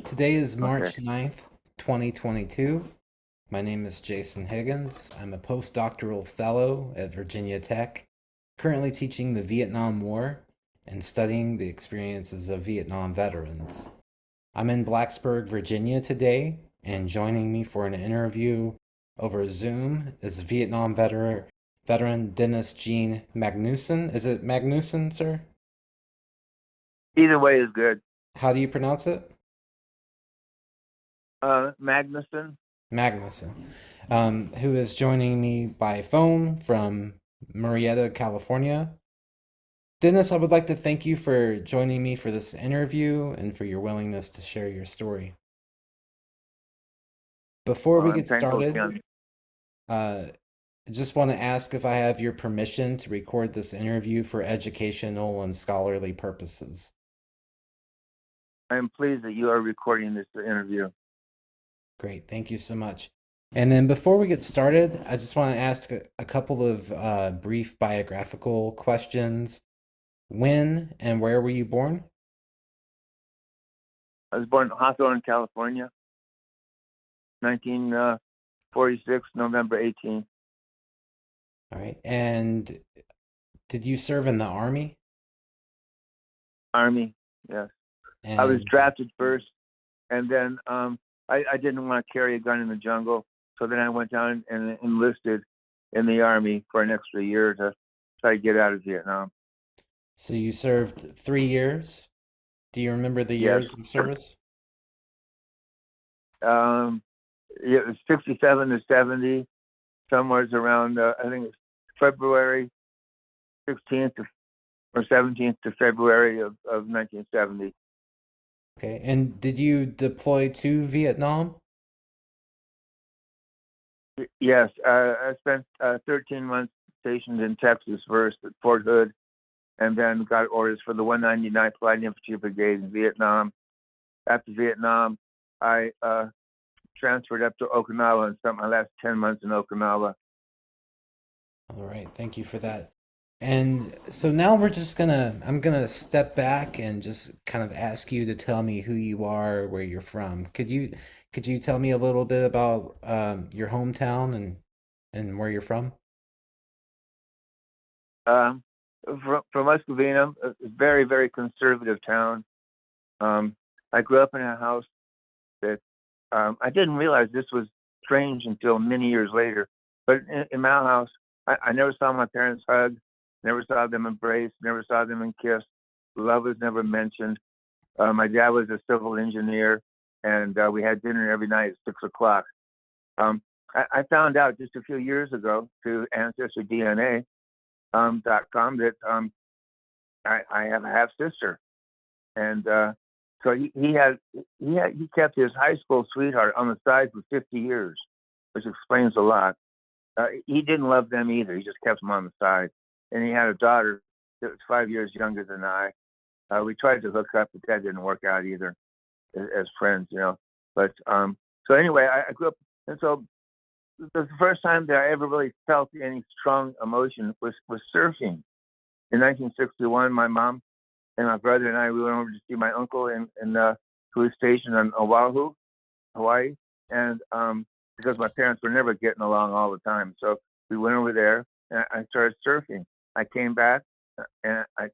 Today is Okay. March 9th, 2022. My name is Jason Higgins. I'm a postdoctoral fellow at Virginia Tech, currently teaching the Vietnam War and studying the experiences of Vietnam veterans. I'm in Blacksburg, Virginia today, and joining me for an interview over Zoom is veteran Dennis Jean Magnusen. Is it Magnusen, sir? Either way is good. How do you pronounce it? Magnusen. Magnussen, who is joining me by phone from Murrieta, California. Dennis, I would like to thank you for joining me for this interview and for your willingness to share your story. Before Well, we I'm get thankful to be started, on. I just want to ask if I have your permission to record this interview for educational and scholarly purposes. I am pleased that you are recording this interview. Great, thank you so much. And then before we get started, I just want to ask a couple of brief biographical questions. When and where were you born? I was born in Hawthorne, California, 1946, November 18th. All right. And did you serve in the Army? Army, yes. I was And drafted first, and then I didn't want to carry a gun in the jungle, so then I went down and enlisted in the Army for an extra year to try to get out of Vietnam. so you served 3 years. Do you remember the Yes. years of service? Um, it was 67 to 70, somewhere around, I think it's February 16th or 17th to February of 1970. Okay. And did you deploy to Vietnam? Yes, I spent 13 months stationed in Texas first at Fort Hood, and then got orders for the 199th Light Infantry Brigade in Vietnam. After Vietnam, I transferred up to Okinawa and spent my last 10 months in Okinawa. All right. Thank you for that. And so now I'm gonna step back and just kind of ask you to tell me who you are, where you're from. Could you tell me a little bit about your hometown and where you're from? Um, from Muscovina, a very, very conservative town. I grew up in a house that I didn't realize this was strange until many years later. But in my house, I never saw my parents hug, never saw them embrace, never saw them in kiss. Love was never mentioned. My dad was a civil engineer, and we had dinner every night at 6 o'clock. Um, I found out just a few years ago through AncestryDNA.com that I have a half sister, and so he kept his high school sweetheart on the side for 50 years, which explains a lot. He didn't love them either. He just kept them on the side, and he had a daughter that was 5 years younger than I. We tried to hook up, but that didn't work out either as friends, you know. But so anyway, I grew up, and so the first time that I ever really felt any strong emotion was surfing. In 1961, my mom and my brother and I, we went over to see my uncle who was stationed on Oahu, Hawaii, and because my parents were never getting along all the time, so we went over there and I started surfing. I came back and I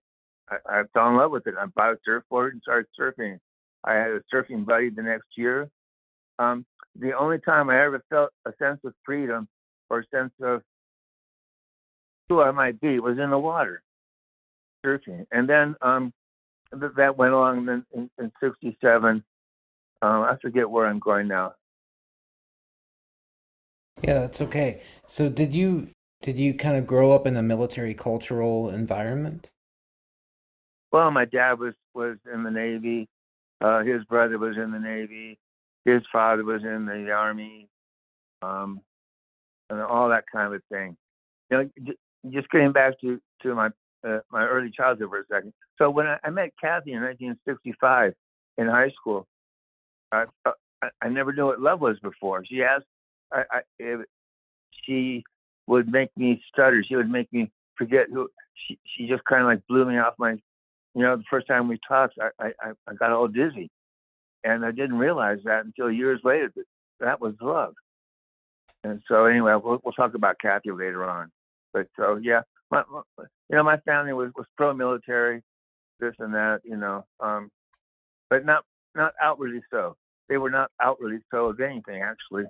fell in love with it. I bought a surfboard and started surfing. I had a surfing buddy the next year. The only time I ever felt a sense of freedom or a sense of who I might be was in the water surfing. And then that went along in 67. I forget where I'm going now. Yeah, that's okay. So did you kind of grow up in a military cultural environment? Well, my dad was in the Navy. His brother was in the Navy. His father was in the Army, um, and all that kind of thing. You know, just getting back to my early childhood for a second. So when I met Kathy in 1965 in high school, I I never knew what love was before. She asked, if she would make me stutter. She would make me forget who. She just kind of like blew me off my. You know, the first time we talked, I got all dizzy. And I didn't realize that until years later that that was love. And so anyway, we'll talk about Kathy later on. But so yeah, my family was pro-military, this and that, but not outwardly so. They were not outwardly so of anything, actually.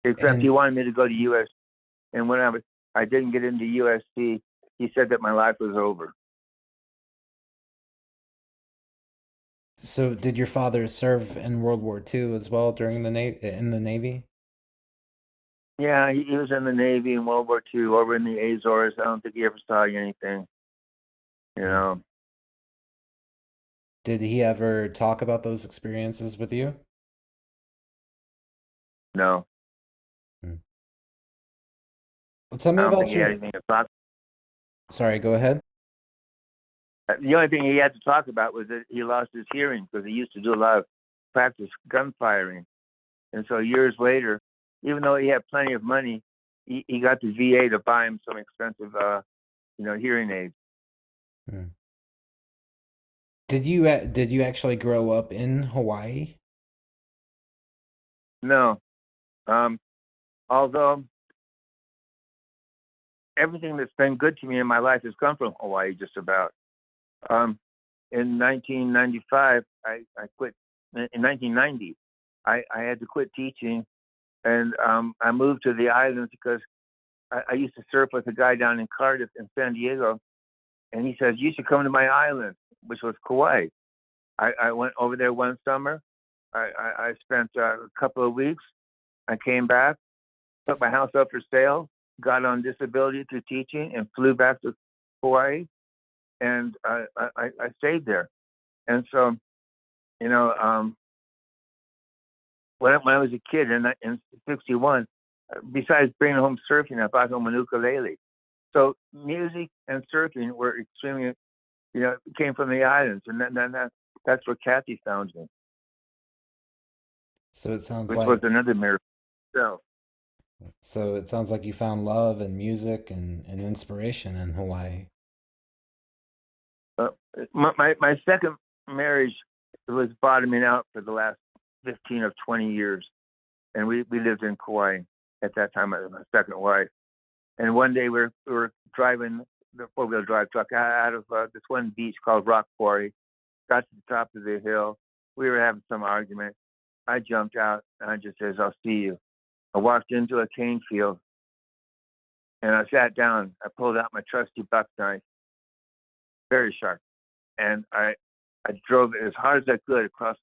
Except he wanted me to go to US, and when I didn't get into USC, he said that my life was over. So, did your father serve in World War II as well during the in the Navy? Yeah, he was in the Navy in World War II, over in the Azores. I don't think he ever saw anything, you know. Did he ever talk about those experiences with you? No. Well, tell me I don't about think he had anything to talk. Sorry, go ahead. The only thing he had to talk about was that he lost his hearing because he used to do a lot of practice gunfiring. And so years later, even though he had plenty of money, he got the VA to buy him some expensive, hearing aids. Did you actually grow up in Hawaii? No. Although everything that's been good to me in my life has come from Hawaii, just about. In 1995, I quit. In 1990, I had to quit teaching, and I moved to the islands because I used to surf with a guy down in Cardiff in San Diego, and he says, "You should come to my island," which was Kauai. I went over there one summer. I spent a couple of weeks. I came back, put my house up for sale, got on disability through teaching, and flew back to Hawaii. And I stayed there. And so, when I was a kid in '61, besides bringing home surfing, I brought home an ukulele. So music and surfing were extremely, came from the islands, and that's where Kathy found me. So it sounds which was another miracle. So it sounds like you found love and music and inspiration in Hawaii. My second marriage was bottoming out for the last 15 or 20 years. And we lived in Kauai at that time. I was my second wife. And one day we were driving the four-wheel drive truck out of this one beach called Rock Quarry. Got to the top of the hill. We were having some argument. I jumped out and I just says, "I'll see you." I walked into a cane field and I sat down. I pulled out my trusty buck knife, very sharp, and I drove it as hard as I could across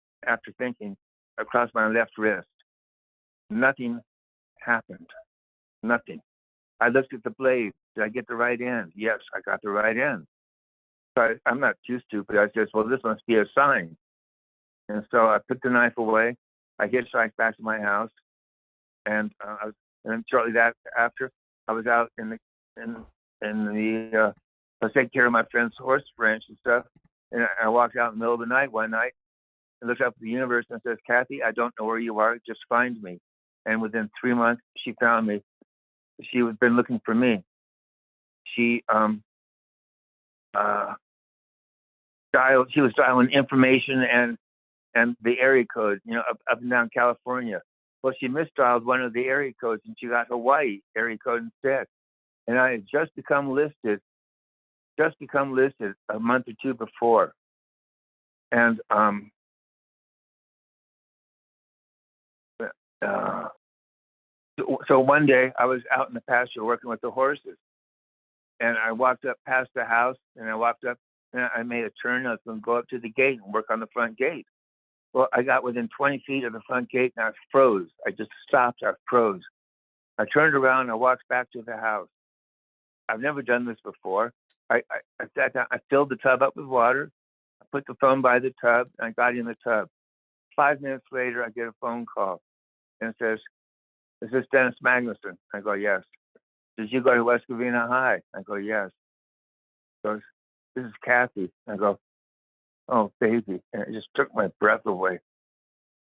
my left wrist. Nothing happened. Nothing. I looked at the blade. Did I get the right end? Yes, I got the right end. So I'm not too stupid. I said, "Well, this must be a sign." And so I put the knife away. I hitchhiked back to my house, and shortly after, I was out in the I was taking care of my friend's horse ranch and stuff. And I walked out in the middle of the night one night and looked up at the universe and says, "Kathy, I don't know where you are. Just find me." And within 3 months, she found me. She had been looking for me. She she was dialing information and the area code, up and down California. Well, she misdialed one of the area codes and she got Hawaii area code instead. And I had just become listed a month or two before. And so one day I was out in the pasture working with the horses, and I walked up past the house, and I walked up, and I made a turn. I was going to go up to the gate and work on the front gate. Well, I got within 20 feet of the front gate, and I froze. I just stopped. I froze. I turned around, and I walked back to the house. I've never done this before. I sat down. I filled the tub up with water. I put the phone by the tub, and I got in the tub. 5 minutes later, I get a phone call, and it says, "Is this Dennis Magnusen?" I go, "Yes." "Did you go to West Covina High?" I go, "Yes." He goes, "This is Kathy." I go, "Oh, baby." And it just took my breath away.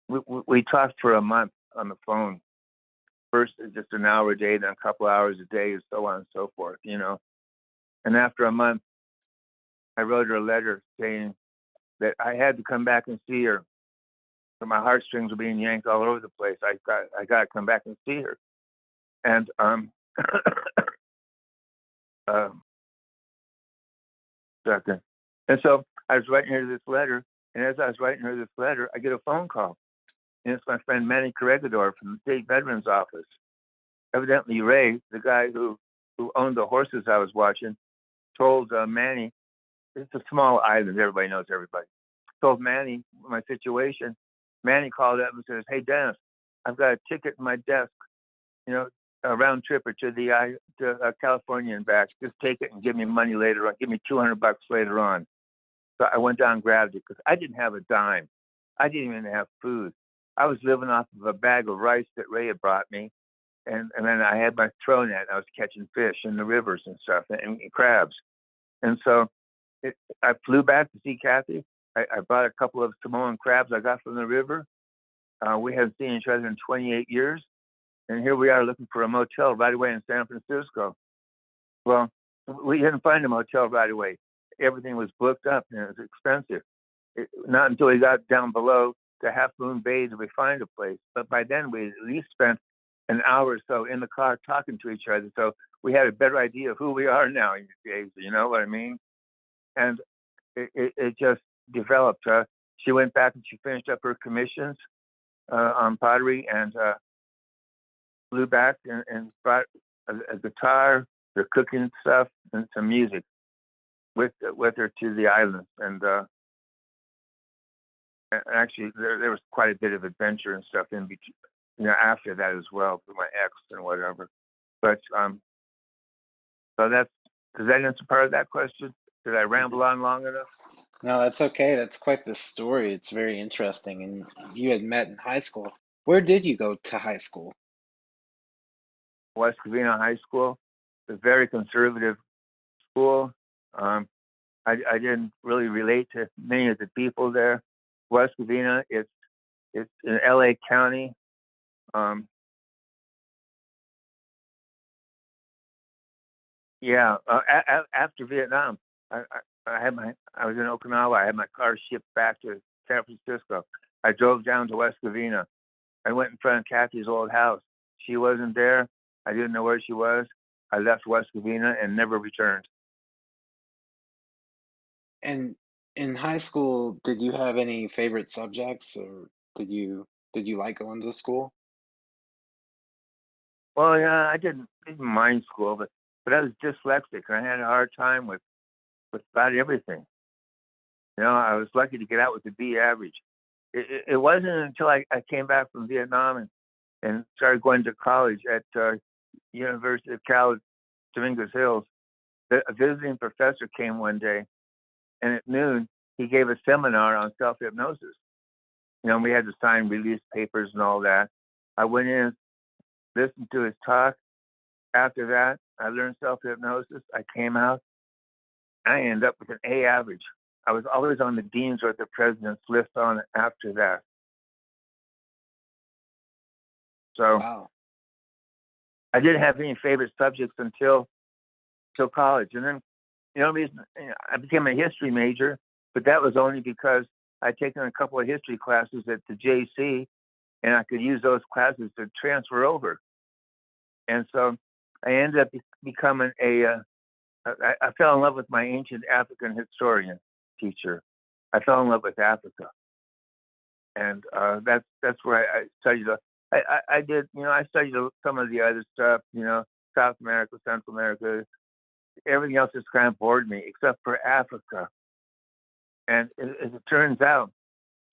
We talked for a month on the phone. First, just an hour a day, then a couple hours a day, and so on and so forth, And after a month, I wrote her a letter saying, that I had to come back and see her. So my heartstrings were being yanked all over the place. I got to come back and see her. And second. And so I was writing her this letter, and as I was writing her this letter, I get a phone call, and it's my friend Manny Corregidor from the State Veterans Office. Evidently, Ray, the guy who owned the horses I was watching, told Manny, it's a small island, everybody knows everybody, told Manny my situation. Manny called up and says, "Hey, Dennis, I've got a ticket in my desk, a round tripper to California and back. Just take it and give me money later on. Give me $200 later on." So I went down and grabbed it because I didn't have a dime. I didn't even have food. I was living off of a bag of rice that Ray had brought me. And then I had my throw net. I was catching fish in the rivers and stuff and crabs. And so I flew back to see Kathy. I bought a couple of Samoan crabs I got from the river. We hadn't seen each other in 28 years. And here we are looking for a motel right away in San Francisco. Well, we didn't find a motel right away. Everything was booked up and it was expensive. Not until we got down below to Half Moon Bay did we find a place. But by then we at least spent an hour or so in the car talking to each other. So we had a better idea of who we are now these days. You know what I mean? And it just developed. She went back and she finished up her commissions on pottery and flew back and brought a guitar, her cooking stuff, and some music with her to the island. And actually, there was quite a bit of adventure and stuff in between, after that as well, with my ex and whatever. But so does that answer part of that question? Did I ramble on long enough? No, that's okay. That's quite the story. It's very interesting. And you had met in high school. Where did you go to high school? West Covina High School, a very conservative school. I didn't really relate to many of the people there. West Covina, it's in LA County. After Vietnam, I was in Okinawa. I had my car shipped back to San Francisco. I drove down to West Covina. I went in front of Kathy's old house. She wasn't there. I didn't know where she was. I left West Covina and never returned. And in high school, did you have any favorite subjects, or did you like going to school? Well, yeah, I didn't mind school, but I was dyslexic and I had a hard time with about everything. I was lucky to get out with a B average. It wasn't until I came back from Vietnam and started going to college at University of Cal Dominguez Hills that a visiting professor came one day, and at noon he gave a seminar on self-hypnosis. We had to sign release papers and all that. I went in, listened to his talk. After that, I learned self-hypnosis. I came out. I ended up with an A average. I was always on the dean's or the president's list on it after that. So Wow. I didn't have any favorite subjects until college. And then, I became a history major, but that was only because I'd taken a couple of history classes at the JC, and I could use those classes to transfer over. And so I ended up becoming I fell in love with my ancient African historian teacher. I fell in love with Africa. And that's where I studied. I did, I studied some of the other stuff, South America, Central America. Everything else just kind of bored me, except for Africa. And as it turns out,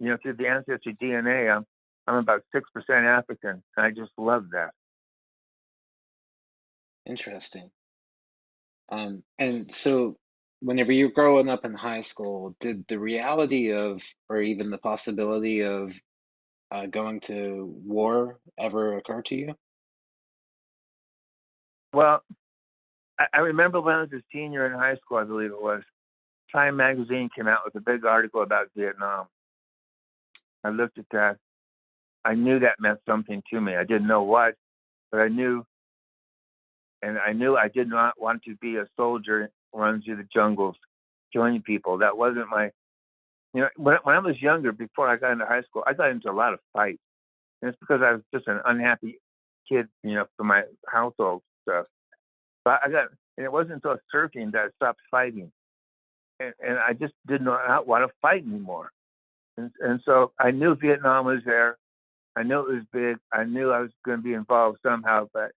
through the ancestry DNA, I'm about 6% African, and I just love that. Interesting. And so whenever you're growing up in high school, did the reality of, or even the possibility of going to war ever occur to you? Well, I remember when I was a senior in high school, I believe it was, Time magazine came out with a big article about Vietnam. I looked at that. I knew that meant something to me. I didn't know what, but I knew. And I knew I did not want to be a soldier running through the jungles, killing people. That wasn't You know, when I was younger, before I got into high school, I got into a lot of fights. And it's because I was just an unhappy kid, you know, for my household stuff. But and it wasn't until surfing that I stopped fighting. And I just did not want to fight anymore. And so I knew Vietnam was there. I knew it was big. I knew I was going to be involved somehow, but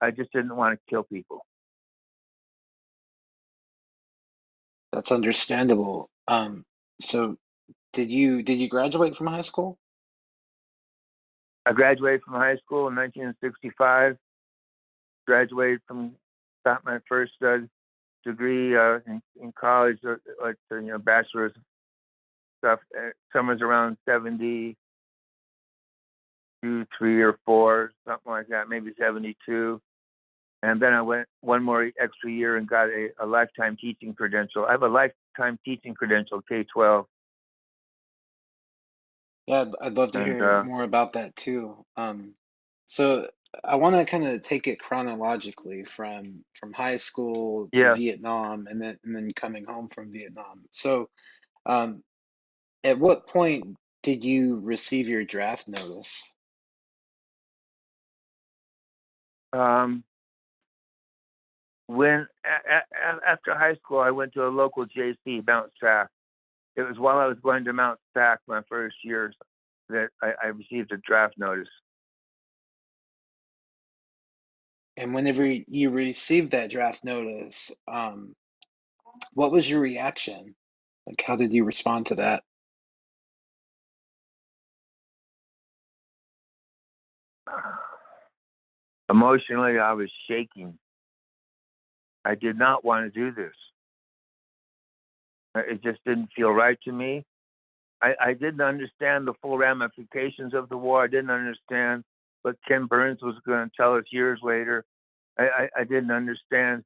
I just didn't want to kill people. That's understandable. So did you graduate from high school? I graduated from high school in 1965. Graduated got my first degree in college, like you know, bachelor's stuff. Somewhere around 72, 3 or 4, something like that, maybe 72. And then I went one more extra year and got a lifetime teaching credential. I have a lifetime teaching credential, K-12. Yeah, I'd love to And hear more about that too. So I want to kind of take it chronologically from high school to yeah, Vietnam and then coming home from Vietnam. So um, at what point did you receive your draft notice? um, after high school, I went to a local JC, Mount SAC. It was while I was going to Mount SAC my first year that I received a draft notice. And whenever you received that draft notice, what was your reaction? Like, how did you respond to that? Emotionally, I was shaking. I did not want to do this. It just didn't feel right to me. I didn't understand the full ramifications of the war. I didn't understand what Ken Burns was going to tell us years later. I didn't understand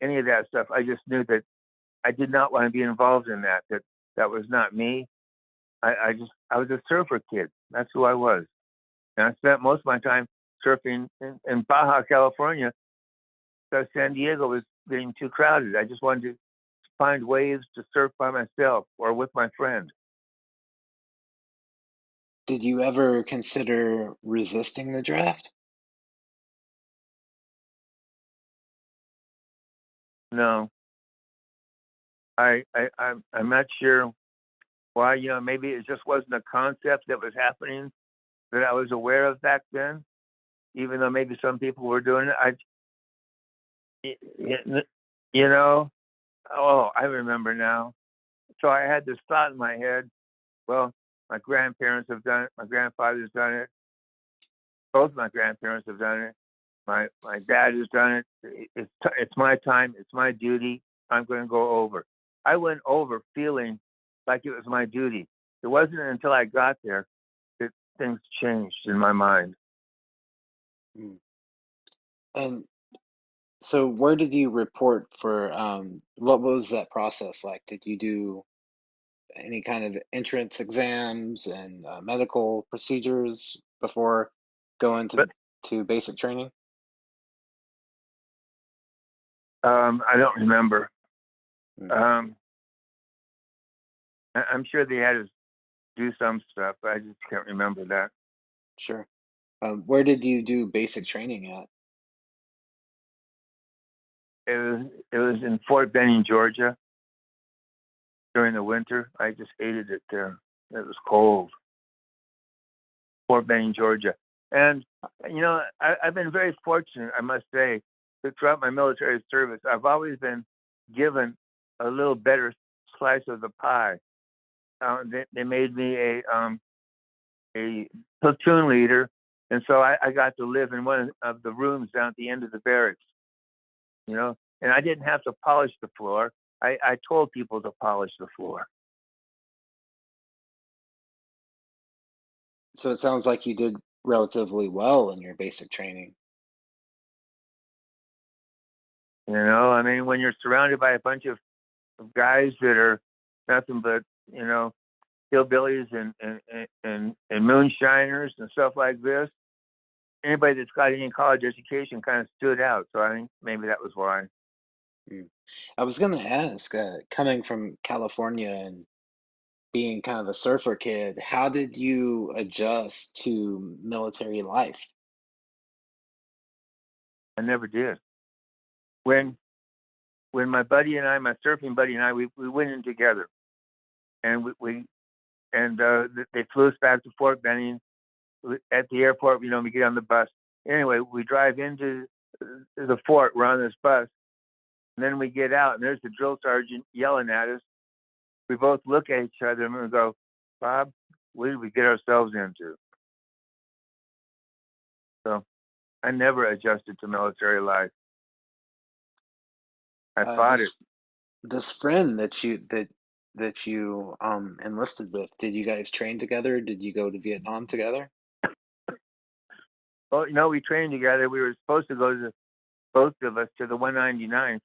any of that stuff. I just knew that I did not want to be involved in that. That was not me. I was a surfer kid. That's who I was. And I spent most of my time surfing in Baja California because San Diego was getting too crowded. I just wanted to find waves to surf by myself or with my friend. Did you ever consider resisting the draft? No, I'm not sure why. You know, maybe it just wasn't a concept that was happening that I was aware of back then. Even though maybe some people were doing it, you know, oh, I remember now. So I had this thought in my head. Well, my grandparents have done it. My grandfather's done it. Both my grandparents have done it. My dad has done it. It's my time. It's my duty. I'm going to go over. I went over feeling like it was my duty. It wasn't until I got there that things changed in my mind. Mm. And so where did you report for, what was that process like? Did you do any kind of entrance exams and medical procedures before going But to basic training? I don't remember. Mm, Um, I'm sure they had to do some stuff, but I just can't remember that. sure. Where did you do basic training at? It was in Fort Benning, Georgia, during the winter. I just hated it there. It was cold. Fort Benning, Georgia, and you know I've been very fortunate, I must say, that throughout my military service, I've always been given a little better slice of the pie. They made me a platoon leader, and so I got to live in one of the rooms down at the end of the barracks. You know, and I didn't have to polish the floor. I told people to polish the floor. So it sounds like you did relatively well in your basic training. You know, I mean, when you're surrounded by a bunch of guys that are nothing but, you know, hillbillies and moonshiners and stuff like this, anybody that's got any college education kind of stood out. So I think maybe that was why. Mm. I was going to ask, coming from California and being kind of a surfer kid, how did you adjust to military life? I never did. When my buddy and I, my surfing buddy and I, we went in together, and they flew us back to Fort Benning. At the airport, we get on the bus. Anyway, we drive into the fort. We're on this bus, and then we get out, and there's the drill sergeant yelling at us. We both look at each other and we go, "Bob, what did we get ourselves into?" So I never adjusted to military life. I fought it. This friend that you enlisted with, did you guys train together? Did you go to Vietnam together? Well, we trained together. We were supposed to go to both of us to the 199th,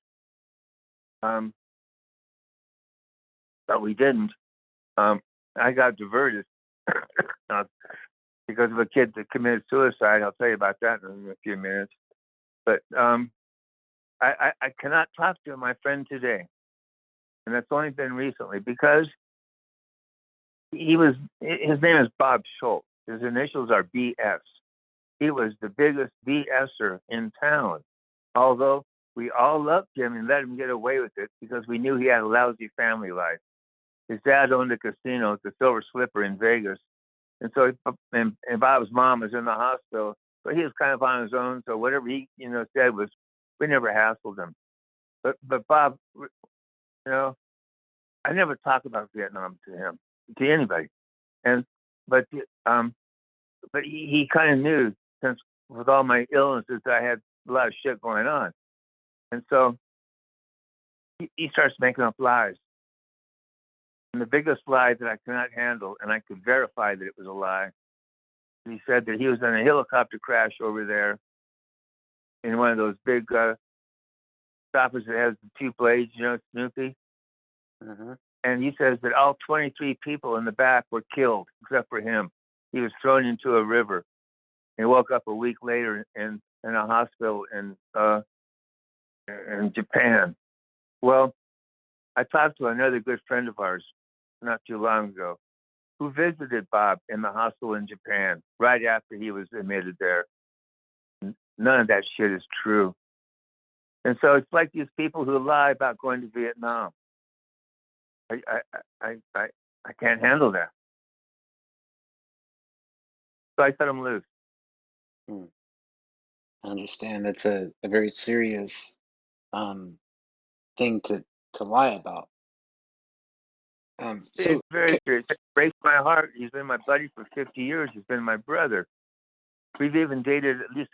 but we didn't. I got diverted because of a kid that committed suicide. I'll tell you about that in a few minutes. But I cannot talk to my friend today, and that's only been recently because his name is Bob Schultz. His initials are BS. He was the biggest BSer in town, although we all loved him and let him get away with it because we knew he had a lousy family life. His dad owned a casino, the Silver Slipper in Vegas, and so and Bob's mom was in the hospital, so he was kind of on his own. So whatever he said was, we never hassled him. But Bob, I never talk about Vietnam to him, to anybody, but he kind of knew, since with all my illnesses I had a lot of shit going on, and so he starts making up lies. And the biggest lie that I cannot handle, and I could verify that it was a lie, he said that he was in a helicopter crash over there in one of those big stoppers that has the two blades, Snoopy. Mm-hmm. And he says that all 23 people in the back were killed except for him. He was thrown into a river. He woke up a week later in a hospital in Japan. Well, I talked to another good friend of ours not too long ago who visited Bob in the hospital in Japan right after he was admitted there. None of that shit is true. And so it's like these people who lie about going to Vietnam. I can't handle that. So I cut them loose. I understand. That's a very serious thing to lie about. It's very serious. It breaks my heart. He's been my buddy for 50 years. He's been my brother. We've even dated at least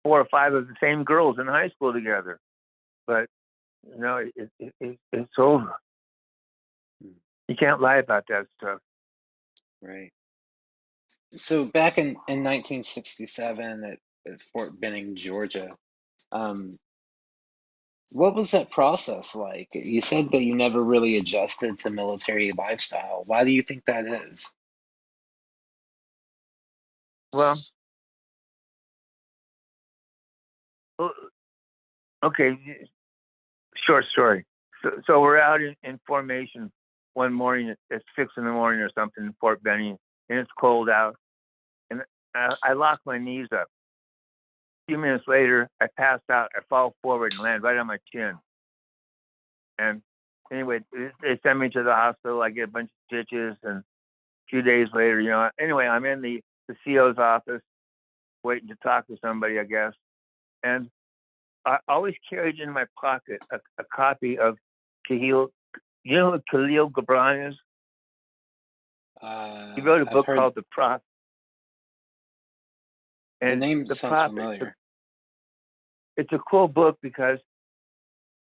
4 or 5 of the same girls in high school together. But, it's over. You can't lie about that stuff. Right. So back in 1967 at Fort Benning, Georgia, what was that process like? You said that you never really adjusted to military lifestyle. Why do you think that is? Well, okay, short story. So we're out in formation one morning at 6 in the morning or something in Fort Benning, and it's cold out. And I lock my knees up. A few minutes later, I pass out. I fall forward and land right on my chin. And anyway, they send me to the hospital. I get a bunch of stitches, and a few days later, anyway, I'm in the CO's office waiting to talk to somebody, I guess. And I always carried in my pocket a copy of Khalil. You know who Khalil Gibran is? He wrote a book called The Prophet. And the name The sounds Prophet, familiar. it's a cool book because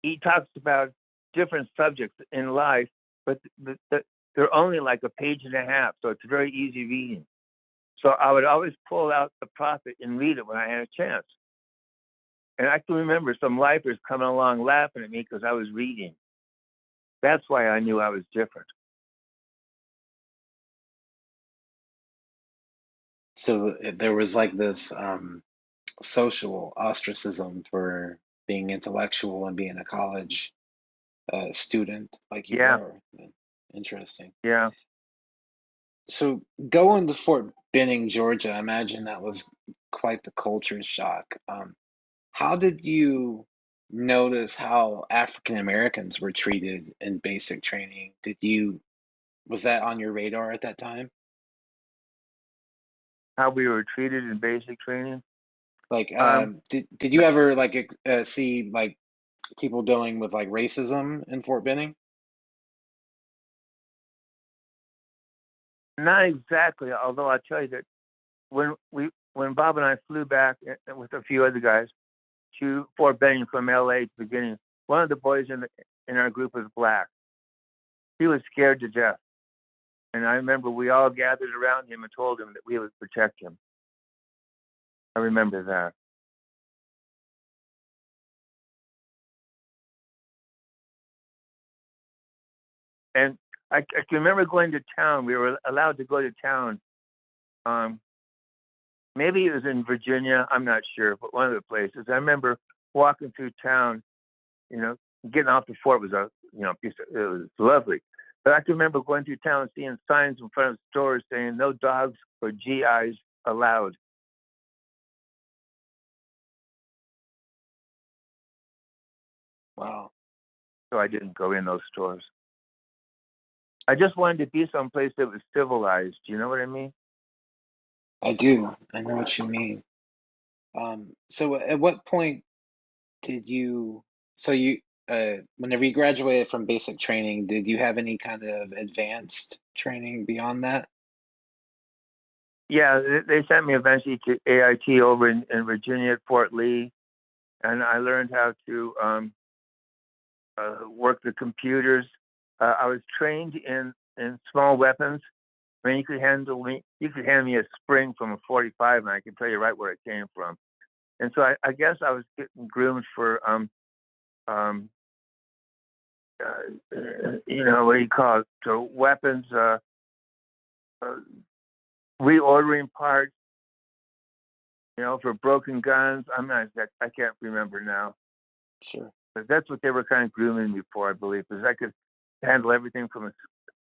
he talks about different subjects in life, but they're only like a page and a half, so it's very easy reading. So I would always pull out The Prophet and read it when I had a chance. And I can remember some lifers coming along laughing at me because I was reading. That's why I knew I was different. So there was like this social ostracism for being intellectual and being a college student like you Yeah. were. Interesting. Yeah. So going to Fort Benning, Georgia, I imagine that was quite the culture shock. How did you notice how African Americans were treated in basic training? Was that on your radar at that time? How we were treated in basic training. Like, Um, did you ever like see like people dealing with like racism in Fort Benning? Not exactly, although I'll tell you that when Bob and I flew back with a few other guys to Fort Benning from LA at the beginning, one of the boys in our group was black. He was scared to death. And I remember we all gathered around him and told him that we would protect him. I remember that. And I can remember going to town. We were allowed to go to town. Maybe it was in Virginia. I'm not sure, but one of the places. I remember walking through town. You know, getting off the fort was it was lovely. But I can remember going through town and seeing signs in front of stores saying no dogs or GIs allowed. Wow. So I didn't go in those stores. I just wanted to be someplace that was civilized. You know what I mean? I do. I know what you mean. So at what point did you, so you, whenever you graduated from basic training, did you have any kind of advanced training beyond that? Yeah, they sent me eventually to AIT over in Virginia at Fort Lee, and I learned how to work the computers. I was trained in small weapons. I mean, you could hand me a spring from a 45, and I can tell you right where it came from. And so I guess I was getting groomed for um, what do you call it? So weapons, uh, reordering parts, for broken guns. I can't remember now. Sure. But that's what they were kind of grooming me for, I believe, because I could handle everything from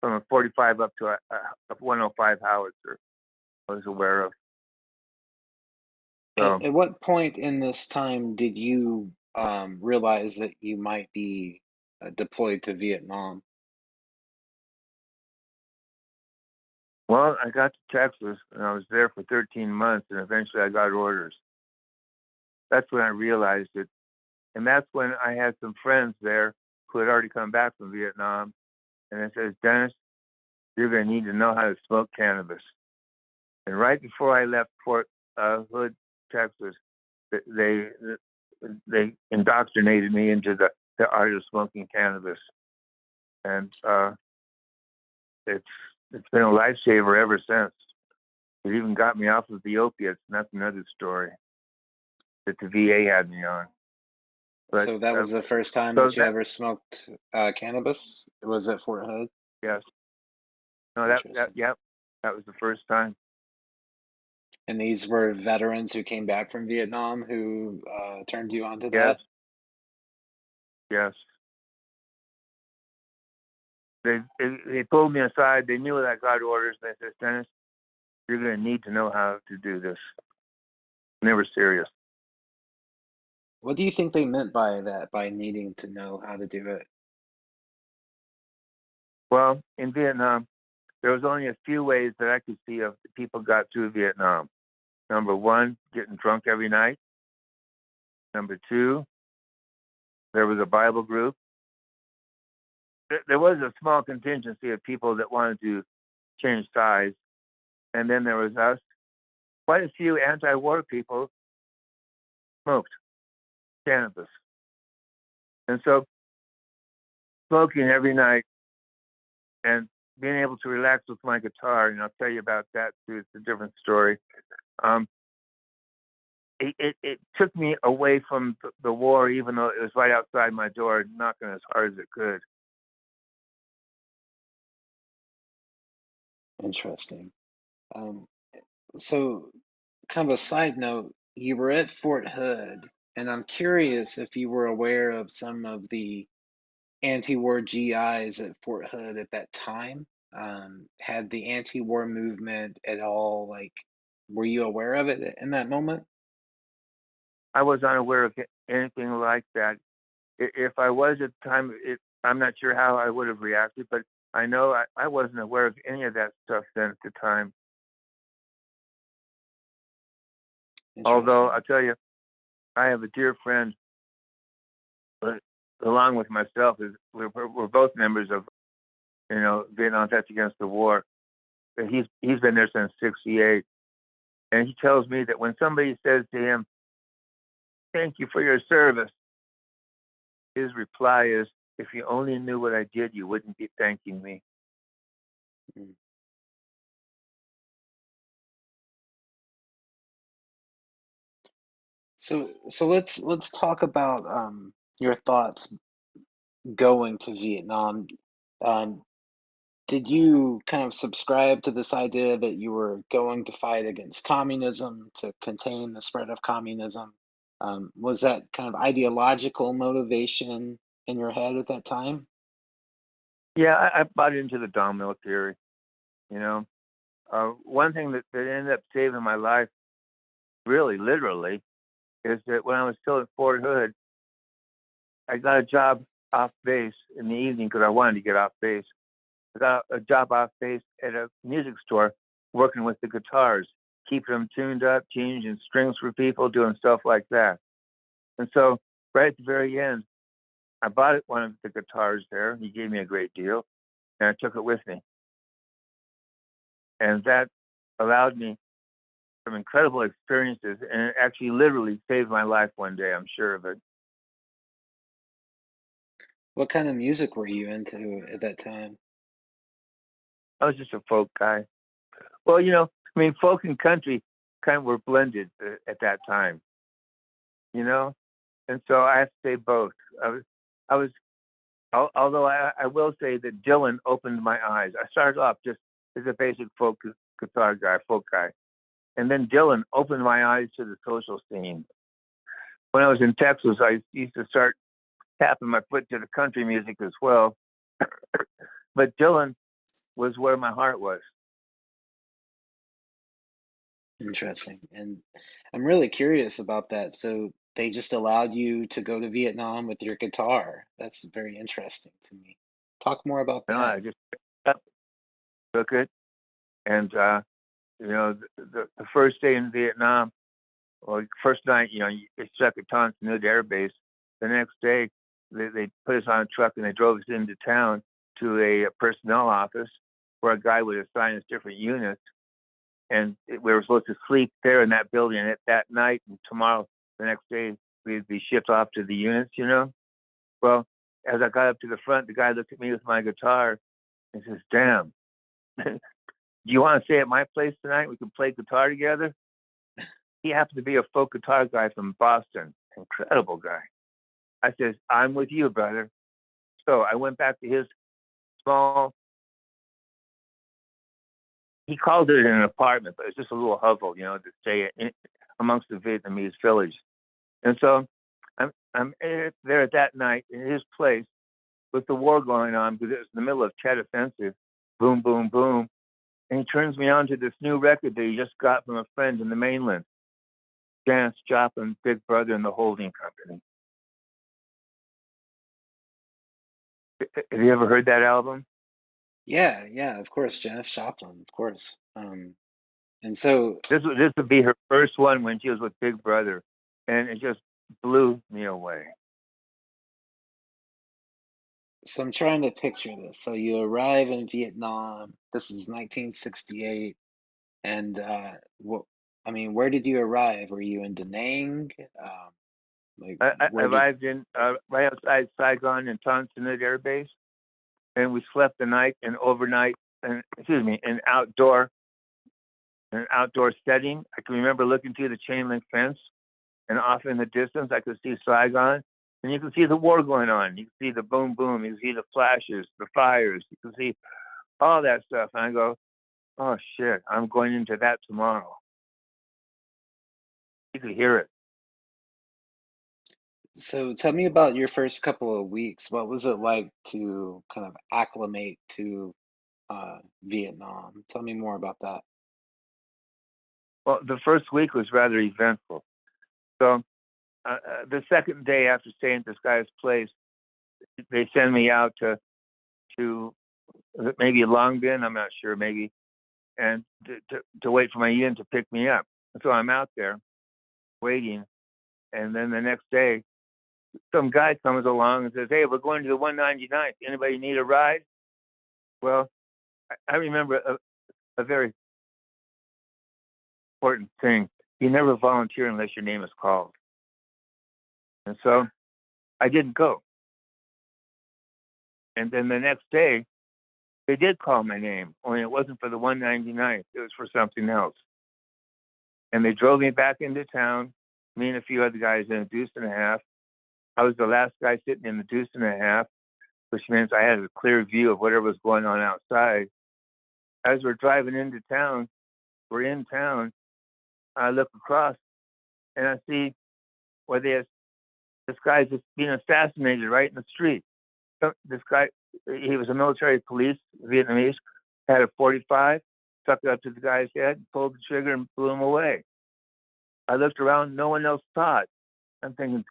a 45 up to a 105 howitzer. I was aware of. So, At what point in this time did you realize that you might be deployed to Vietnam? well, I got to Texas and I was there for 13 months, and eventually I got orders. That's when I realized it, and that's when I had some friends there who had already come back from Vietnam, and they says, Dennis, you're going to need to know how to smoke cannabis. And right before I left Fort Hood, Texas, they they indoctrinated me into the art of smoking cannabis, and it's it's been a lifesaver ever since. It even got me off of the opiates, and that's another story that the VA had me on. But So that was the first time so that you that ever smoked cannabis? It was at Fort Hood? yes, no, that Interesting. yep, that was the first time. And these were veterans who came back from Vietnam who turned you onto Yes, that? yes. They pulled me aside. They knew that I got orders. And they said, Dennis, you're going to need to know how to do this. And they were serious. What do you think they meant by that, by needing to know how to do it? Well, in Vietnam, there was only a few ways that I could see of people got through Vietnam. Number one, getting drunk every night. Number two, there was a Bible group. There was a small contingency of people that wanted to change sides. And then there was us. Quite a few anti-war people smoked cannabis. And so smoking every night and being able to relax with my guitar, and I'll tell you about that too. It's a different story. Um, it took me away from the war, even though it was right outside my door, knocking as hard as it could. Interesting. Um, so, kind of a side note, you were at Fort Hood, and I'm curious if you were aware of some of the anti-war GIs at Fort Hood at that time? Had the anti-war movement at all, like, were you aware of it in that moment? I was unaware of anything like that. If I was at the time, I'm not sure how I would have reacted, but I know I wasn't aware of any of that stuff then at the time. Although Interesting. I'll tell you, I have a dear friend, but along with myself, we're both members of Vietnam Vets Against the War. He's been there since '68, and he tells me that when somebody says to him, "Thank you for your service," his reply is, "If you only knew what I did, you wouldn't be thanking me." Mm. So let's talk about your thoughts going to Vietnam. Um, did you kind of subscribe to this idea that you were going to fight against communism to contain the spread of communism? Was that kind of ideological motivation in your head at that time? Yeah, I bought into the domino theory. You know, one thing that ended up saving my life, really, literally, is that when I was still at Fort Hood, I got a job off base in the evening because I wanted to get off base. I got a job off base at a music store working with the guitars, keeping them tuned up, changing strings for people, doing stuff like that. And so, right at the very end, I bought one of the guitars there. He gave me a great deal, and I took it with me. And that allowed me some incredible experiences, and it actually literally saved my life one day. I'm sure of it. What kind of music were you into at that time? I was just a folk guy. Well, I mean, folk and country kind of were blended at that time, you know, and so I have to say both. I was, although I will say that Dylan opened my eyes. I started off just as a basic folk guitar guy, folk guy, and then Dylan opened my eyes to the social scene. When I was in Texas, I used to start tapping my foot to the country music as well, but Dylan was where my heart was. Interesting. And I'm really curious about that. So they just allowed you to go to Vietnam with your guitar. That's very interesting to me. Talk more about that. I just picked up, took it, and the first day in Vietnam, or first night, they stuck at Tan Son Nhut Air Base. The next day, they put us on a truck and they drove us into town to a personnel office where a guy would assign us different units, and we were supposed to sleep there in that building at that night, and tomorrow, the next day, we'd be shipped off to the units. Well, as I got up to the front, the guy looked at me with my guitar and says, "Damn, do you want to stay at my place tonight? We can play guitar together." He happened to be a folk guitar guy from Boston, incredible guy. I says, "I'm with you, brother." So I went back to his small, he called it an apartment, but it's just a little hovel, to stay amongst the Vietnamese village. And so I'm there at that night in his place with the war going on because it was in the middle of Tet Offensive, boom, boom, boom. And he turns me on to this new record that he just got from a friend in the mainland, Janis Joplin, Big Brother and the Holding Company. Have you ever heard that album? Yeah, yeah, of course, Janis Joplin, of course. And so, This would be her first one when she was with Big Brother, and it just blew me away. so I'm trying to picture this. So you arrive in Vietnam. This is 1968, and what? I mean, where did you arrive? Were you in Da Nang? Like, I where did? arrived in right outside Saigon in Tan Son Nhut Air Base, and we slept the night and overnight, and excuse me, in an outdoor setting. I can remember looking through the chain link fence, and off in the distance, I could see Saigon, and you can see the war going on. You can see the boom, boom. You can see the flashes, the fires. You can see all that stuff. And I go, "Oh shit, I'm going into that tomorrow." You could hear it. So tell me about your first couple of weeks. What was it like to kind of acclimate to Vietnam? Tell me more about that. Well, the first week was rather eventful. So the second day after staying at this guy's place, they send me out to maybe Long Bin, I'm not sure, maybe, and to wait for my unit to pick me up. And so I'm out there waiting, and then the next day, some guy comes along and says, "Hey, we're going to the 199th. Anybody need a ride?" Well, I remember a very important thing. You never volunteer unless your name is called. And so I didn't go. And then the next day, they did call my name, only it wasn't for the 199th. It was for something else. And they drove me back into town, me and a few other guys in a deuce and a half. I was the last guy sitting in the deuce and a half, which means I had a clear view of whatever was going on outside. As we're driving into town, we're in town, I look across and I see where this guy's just being assassinated right in the street. So this guy, he was a military police, Vietnamese, had a 45, stuck it up to the guy's head, pulled the trigger and blew him away. I looked around, no one else saw it. I'm thinking,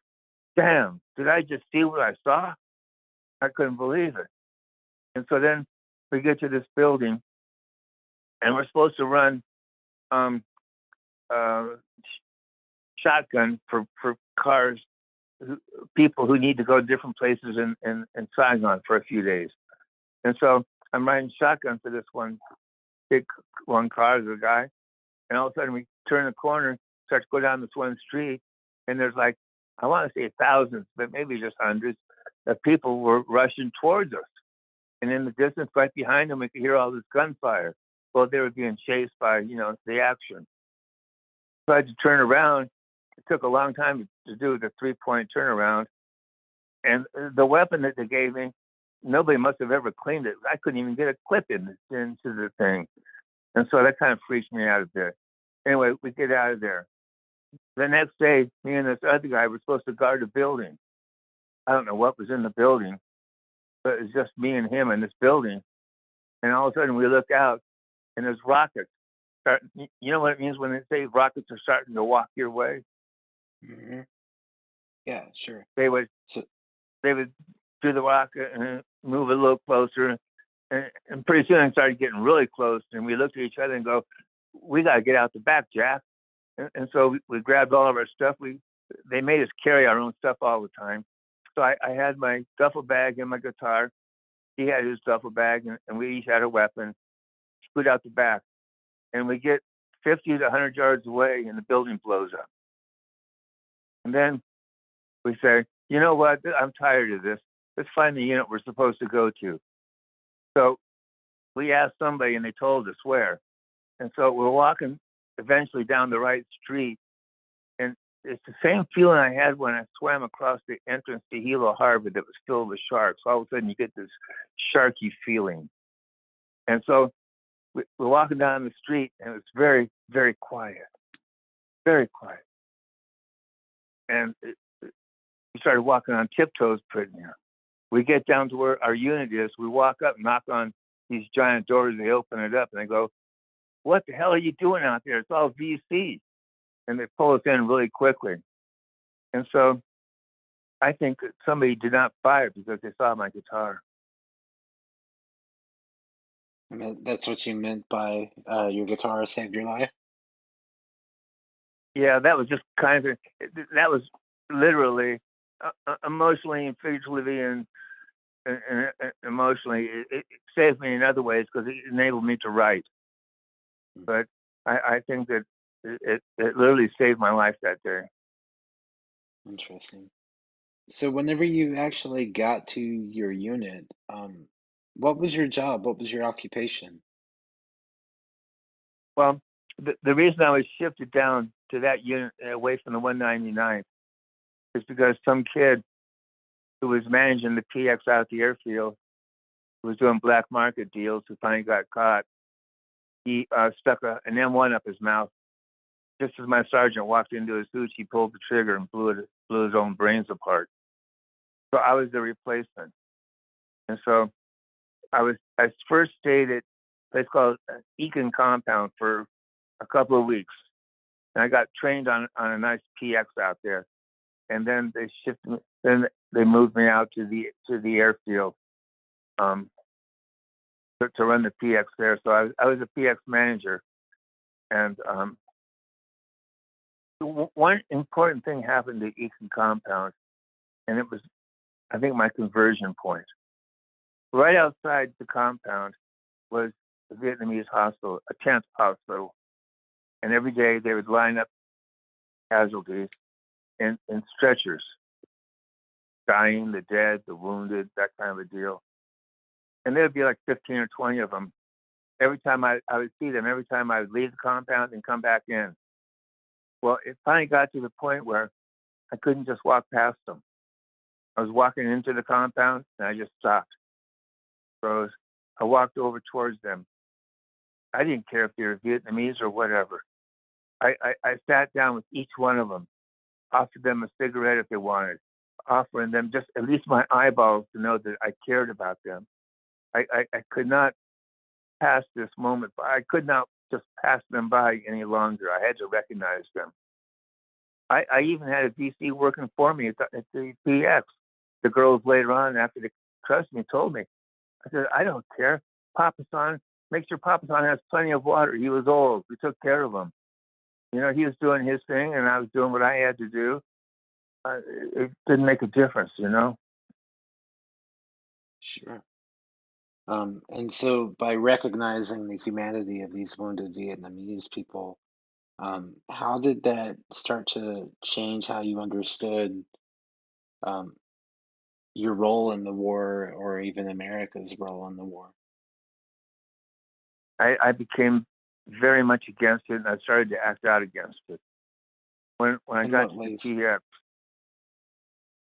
damn, did I just see what I saw? I couldn't believe it. And so then we get to this building and we're supposed to run uh, shotgun for cars, people who need to go to different places in Saigon for a few days. And so I'm riding shotgun for this one car, the guy, and all of a sudden we turn the corner, start to go down this one street, and there's like, I want to say thousands, but maybe just hundreds of people were rushing towards us. And in the distance, right behind them, we could hear all this gunfire. Well, they were being chased by, the action. So I had to turn around. It took a long time to do the 3-point turnaround. And the weapon that they gave me, nobody must have ever cleaned it. I couldn't even get a clip into the thing. And so that kind of freaked me out a bit. Anyway, we get out of there. The next day, me and this other guy were supposed to guard a building. I don't know what was in the building, but it was just me and him in this building. And all of a sudden we look out and there's rockets. You know what it means when they say rockets are starting to walk your way? Hmm. Yeah, sure. They would So, do the rocket and move a little closer. And pretty soon I started getting really close. And we looked at each other and go, we got to get out the back, Jack. And so we grabbed all of our stuff. They made us carry our own stuff all the time. So I had my duffel bag and my guitar. He had his duffel bag, and we each had a weapon. Scoot out the back, and we get 50 to 100 yards away, and the building blows up. And then we say, you know what? I'm tired of this. Let's find the unit we're supposed to go to. So we asked somebody, and they told us where. And so we're walking eventually down the right street, and it's the same feeling I had when I swam across the entrance to Hilo Harbor that was filled with sharks. All of a sudden, you get this sharky feeling. And so we're walking down the street, and it's very, very quiet, very quiet. And we started walking on tiptoes pretty near. We get down to where our unit is. We walk up, knock on these giant doors. They open it up, and they go, "What the hell are you doing out there? It's all VC." And they pull us in really quickly. And so I think that somebody did not fire because they saw my guitar. and that's what you meant by your guitar saved your life? Yeah, that was just that was literally emotionally and figuratively and emotionally. It saved me in other ways because it enabled me to write. But I think that it literally saved my life that day. Interesting. So whenever you actually got to your unit, what was your job? What was your occupation? Well, the reason I was shifted down to that unit away from the 199th is because some kid who was managing the PX out at the airfield, who was doing black market deals, who finally got caught, he stuck an M1 up his mouth. Just as my sergeant walked into his hooch, he pulled the trigger and blew blew his own brains apart. So I was the replacement. And so I first stayed at a place called Eakin Compound for a couple of weeks. And I got trained on a nice PX out there. And then they moved me out to the airfield to run the PX there. So I was a PX manager. And one important thing happened at Eakin Compound, and it was, I think, my conversion point. Right outside the compound was the Vietnamese hospital, a tent hospital. And every day they would line up casualties in stretchers, dying, the dead, the wounded, that kind of a deal. And there'd be like 15 or 20 of them. Every time I would see them, every time I would leave the compound and come back in. Well, it finally got to the point where I couldn't just walk past them. I was walking into the compound and I just stopped, froze. I walked over towards them. I didn't care if they were Vietnamese or whatever. I sat down with each one of them, offered them a cigarette if they wanted, offering them just at least my eyeballs to know that I cared about them. I could not pass this moment by. I could not just pass them by any longer. I had to recognize them. I even had a VC working for me at the PX. The girls later on, after they trusted me, told me, I said, I don't care. Papa San, make sure Papa San has plenty of water. He was old. We took care of him. You know, he was doing his thing and I was doing what I had to do. It didn't make a difference, you know? Sure. And so by recognizing the humanity of these wounded Vietnamese people, how did that start to change how you understood um, your role in the war or even America's role in the war? I became very much against it and I started to act out against it. When I In got what to the ways? PX,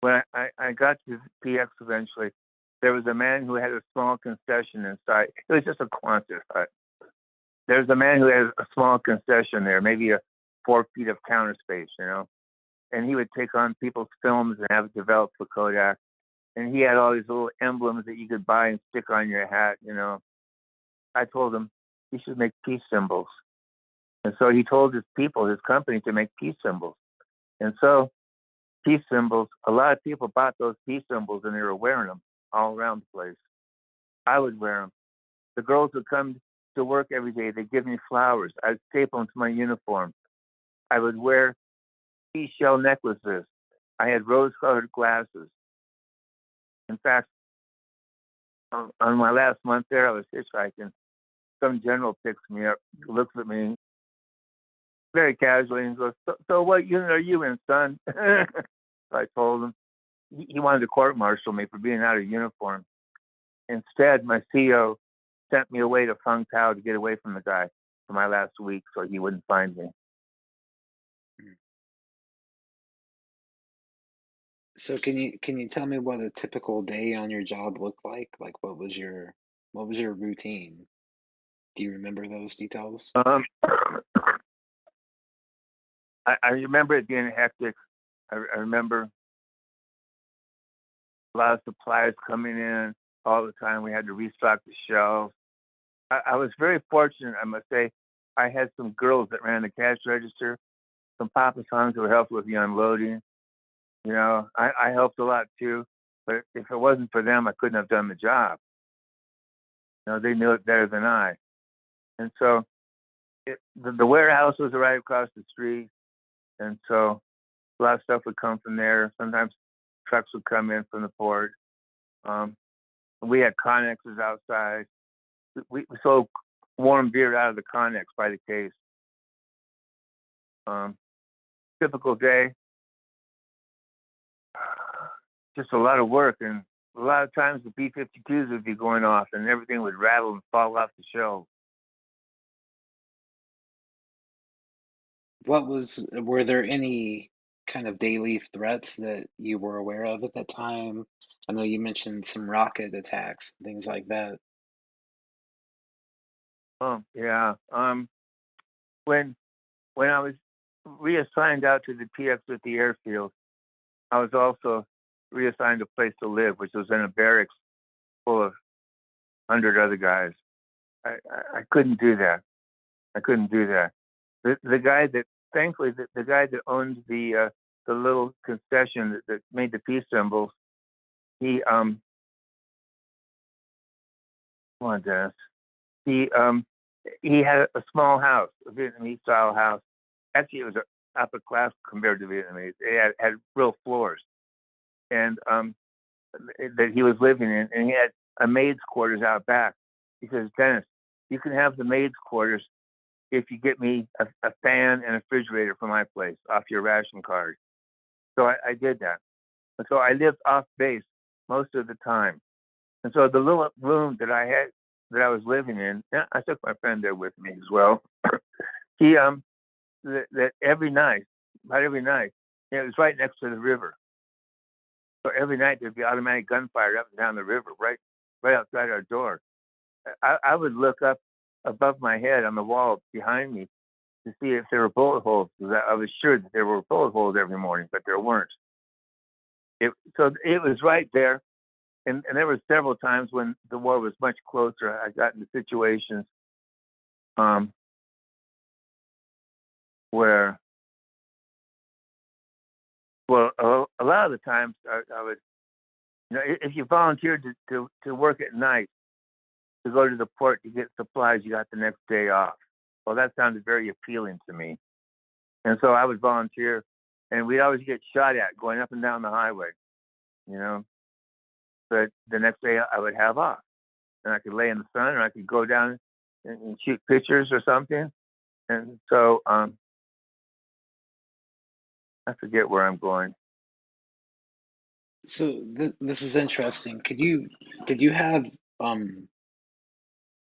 when I got to the PX eventually, there was a man who had a small concession inside. It was just a Qantas hut. There's a man who had a small concession there, maybe 4 feet of counter space, you know. And he would take on people's films and have it developed for Kodak. And he had all these little emblems that you could buy and stick on your hat, you know. I told him he should make peace symbols. And so he told his people, his company, to make peace symbols. And so peace symbols, a lot of people bought those peace symbols and they were wearing them all around the place. I would wear them. The girls would come to work every day. They'd give me flowers. I'd staple them to my uniform. I would wear seashell necklaces. I had rose-colored glasses. In fact, on my last month there, I was hitchhiking. Some general picks me up, looks at me very casually and goes, so what unit are you in, son? So I told him. He wanted to court-martial me for being out of uniform. Instead, my CEO sent me away to Fung Tao to get away from the guy for my last week so he wouldn't find me. So can you tell me what a typical day on your job looked like? Like what was your routine? Do you remember those details? I remember it being hectic. I remember a lot of supplies coming in all the time. We had to restock the shelves. I was very fortunate, I must say. I had some girls that ran the cash register, some Papa Sons who helped with the unloading. You know, I helped a lot too, but if it wasn't for them, I couldn't have done the job. You know, they knew it better than I. And so the warehouse was right across the street. And so a lot of stuff would come from there. Sometimes trucks would come in from the port. Um, we had Connexes outside. We sold warm beer out of the Connex by the case. Typical day, just a lot of work. And a lot of times the B-52s would be going off and everything would rattle and fall off the shelves. Were there any kind of daily threats that you were aware of at that time? I know you mentioned some rocket attacks, things like that. Oh, yeah. When I was reassigned out to the PX at the airfield, I was also reassigned a place to live, which was in a barracks full of 100 other guys. I couldn't do that. I couldn't do that. The guy that, thankfully, the guy that owned the little concession that made the peace symbols, he come on, Dennis. He had a small house, a Vietnamese style house. Actually, it was upper class compared to Vietnamese. It had real floors, and that he was living in, and he had a maid's quarters out back. He says, Dennis, you can have the maid's quarters if you get me a fan and a refrigerator for my place off your ration card. So I did that. And so I lived off base most of the time. And so the little room that I had, that I was living in, I took my friend there with me as well. He, that every night, about every night, it was right next to the river. So every night there'd be automatic gunfire up and down the river, right outside our door. I would look up above my head on the wall behind me to see if there were bullet holes, because I was sure that there were bullet holes every morning, but there weren't. So it was right there. And there were several times when the war was much closer. I got into situations where, well, a lot of the times I would, if you volunteered to work at night, to go to the port to get supplies, you got the next day off. Well, that sounded very appealing to me. And so I would volunteer, and we'd always get shot at going up and down the highway, But the next day I would have off, and I could lay in the sun, or I could go down and shoot pictures or something. And so I forget where I'm going. So this is interesting. Did you have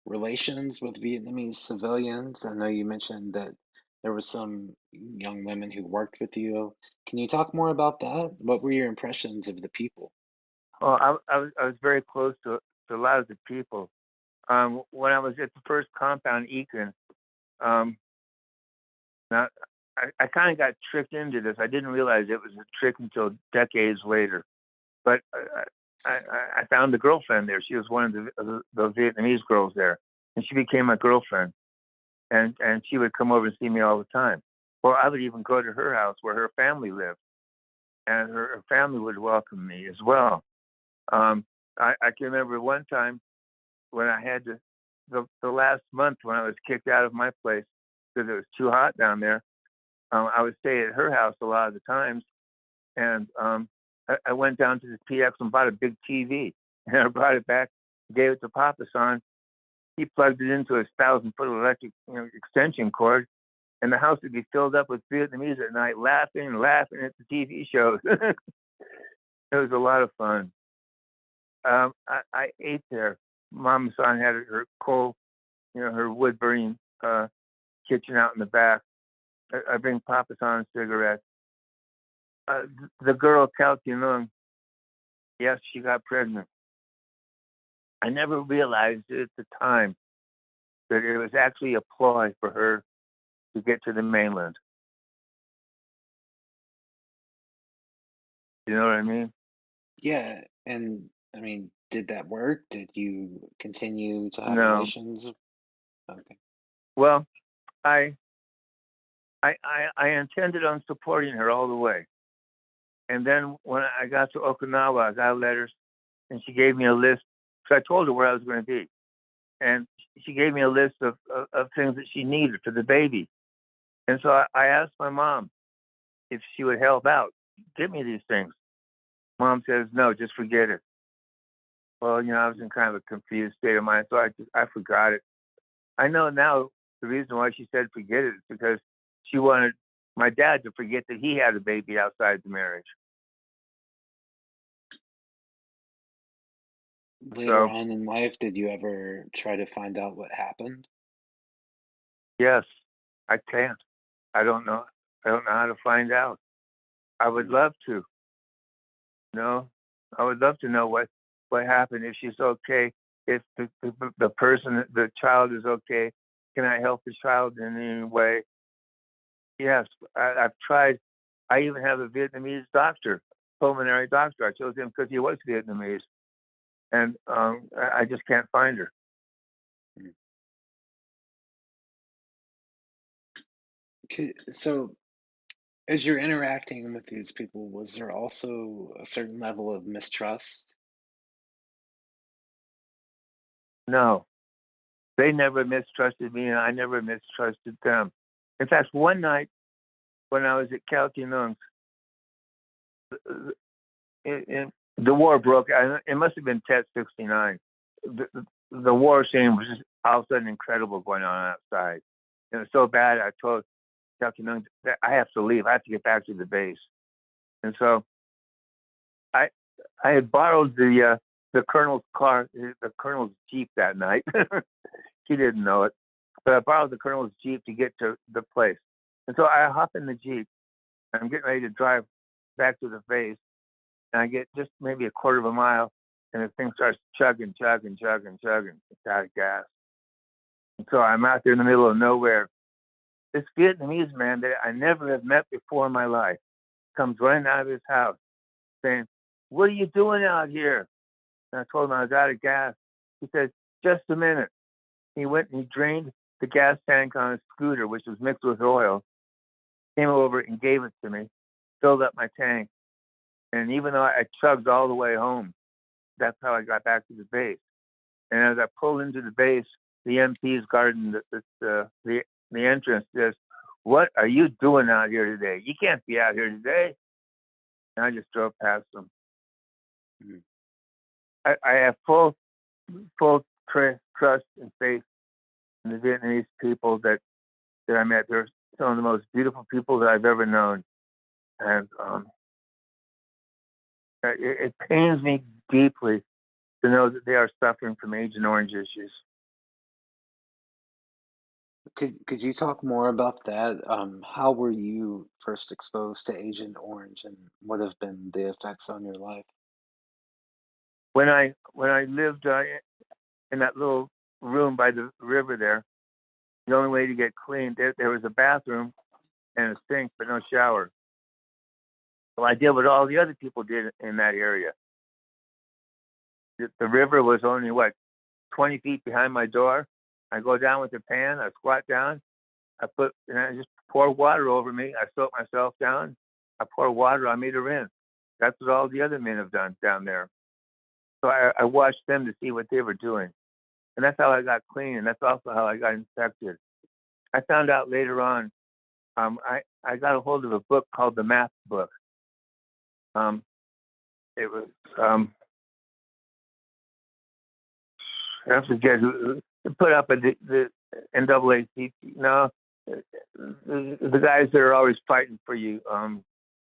relations with Vietnamese civilians? I know you mentioned that there were some young women who worked with you. Can you talk more about that? What were your impressions of the people? Well, I was very close to a lot of the people. When I was at the first compound, Eakin, now I kind of got tricked into this. I didn't realize it was a trick until decades later. But I found a girlfriend there. She was one of the Vietnamese girls there, and she became my girlfriend. And she would come over and see me all the time. Well, I would even go to her house where her family lived, and her family would welcome me as well. I can remember one time when I had the last month when I was kicked out of my place because it was too hot down there. I would stay at her house a lot of the times, and I went down to the PX and bought a big TV, and I brought it back, gave it to Papa San. He plugged it into his 1,000-foot electric extension cord, and the house would be filled up with Vietnamese at night, laughing at the TV shows. It was a lot of fun. I ate there. Mama San had her coal, her wood burning kitchen out in the back. I bring Papa San cigarettes. The girl, Cao Tinung, yes, she got pregnant. I never realized it at the time that it was actually a ploy for her to get to the mainland. You know what I mean? Yeah, and I mean, did that work? Did you continue to have No. relations? Okay. Well, I intended on supporting her all the way. And then when I got to Okinawa, I got letters, and she gave me a list. So I told her where I was going to be. And she gave me a list of things that she needed for the baby. And so I asked my mom if she would help out, get me these things. Mom says, no, just forget it. Well, I was in kind of a confused state of mind, so I forgot it. I know now the reason why she said forget it is because she wanted my dad to forget that he had a baby outside the marriage. Later So, on in life, did you ever try to find out what happened? yes, I can't. I don't know. I don't know how to find out. I would love to. No, I would love to know what happened. If she's okay, if the person, the child is okay. Can I help the child in any way? Yes, I've tried. I even have a Vietnamese doctor pulmonary doctor. I chose him because he was Vietnamese, and I just can't find her. So, as you're interacting with these people, was there also a certain level of mistrust? No, they never mistrusted me, and I never mistrusted them. In fact, one night when I was at Cal Nung, the war broke. It must have been Tet 69. The war scene was just all of a sudden incredible going on outside. It was so bad, I told Cal Nung that I have to leave. I have to get back to the base. And so I had borrowed the colonel's car, the colonel's Jeep that night. He didn't know it, but I borrowed the colonel's Jeep to get to the place. And so I hop in the Jeep. I'm getting ready to drive back to the base, and I get just maybe a quarter of a mile, and the thing starts chugging. It's out of gas. And so I'm out there in the middle of nowhere. This Vietnamese man that I never have met before in my life comes running out of his house saying, "What are you doing out here?" And I told him I was out of gas. He said, "Just a minute." He went and he drained the gas tank on a scooter, which was mixed with oil, came over and gave it to me, filled up my tank. And even though I chugged all the way home, that's how I got back to the base. And as I pulled into the base, the MP's guarding the entrance says, "What are you doing out here today? You can't be out here today." And I just drove past them. Mm-hmm. I have full trust and faith in the Vietnamese people that I met. They're some of the most beautiful people that I've ever known. And it pains me deeply to know that they are suffering from Agent Orange issues. Could you talk more about that? How were you first exposed to Agent Orange, and what have been the effects on your life? When I lived in that little room by the river there, the only way to get clean, there was a bathroom and a sink, but no shower. So I did what all the other people did in that area. The river was only, 20 feet behind my door. I go down with the pan, I squat down, I just pour water over me. I soak myself down. I pour water on me to rinse. That's what all the other men have done down there. So I watched them to see what they were doing. And that's how I got clean, and that's also how I got infected. I found out later on, I got a hold of a book called the Math Book. It was, I forget who put up the NAACP. No, the guys that are always fighting for you.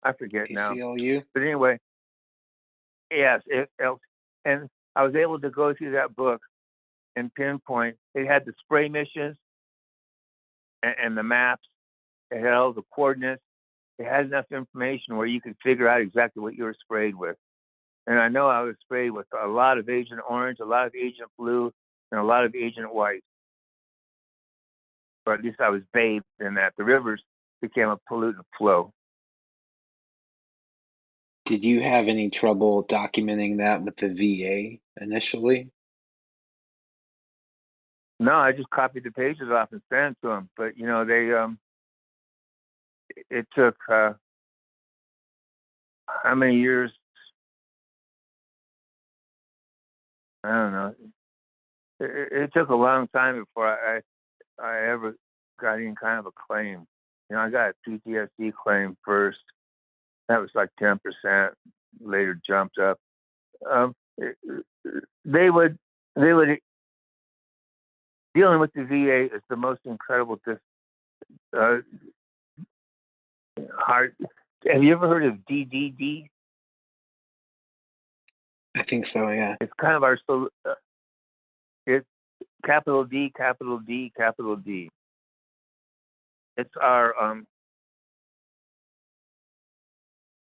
I forget now. ACLU? But anyway, yes. And I was able to go through that book and pinpoint. It had the spray missions and the maps. It had all the coordinates. It had enough information where you could figure out exactly what you were sprayed with. And I know I was sprayed with a lot of Agent Orange, a lot of Agent Blue, and a lot of Agent White. But at least I was bathed in that. The rivers became a pollutant flow. Did you have any trouble documenting that with the VA initially? No, I just copied the pages off and sent it to them. But they it took how many years? I don't know. It took a long time before I ever got any kind of a claim. I got a PTSD claim first. That was like 10%. Later jumped up. They would dealing with the VA is the most incredible hard. Have you ever heard of DDD? I think so, yeah. It's kind of our it's capital D, capital D, capital D. It's our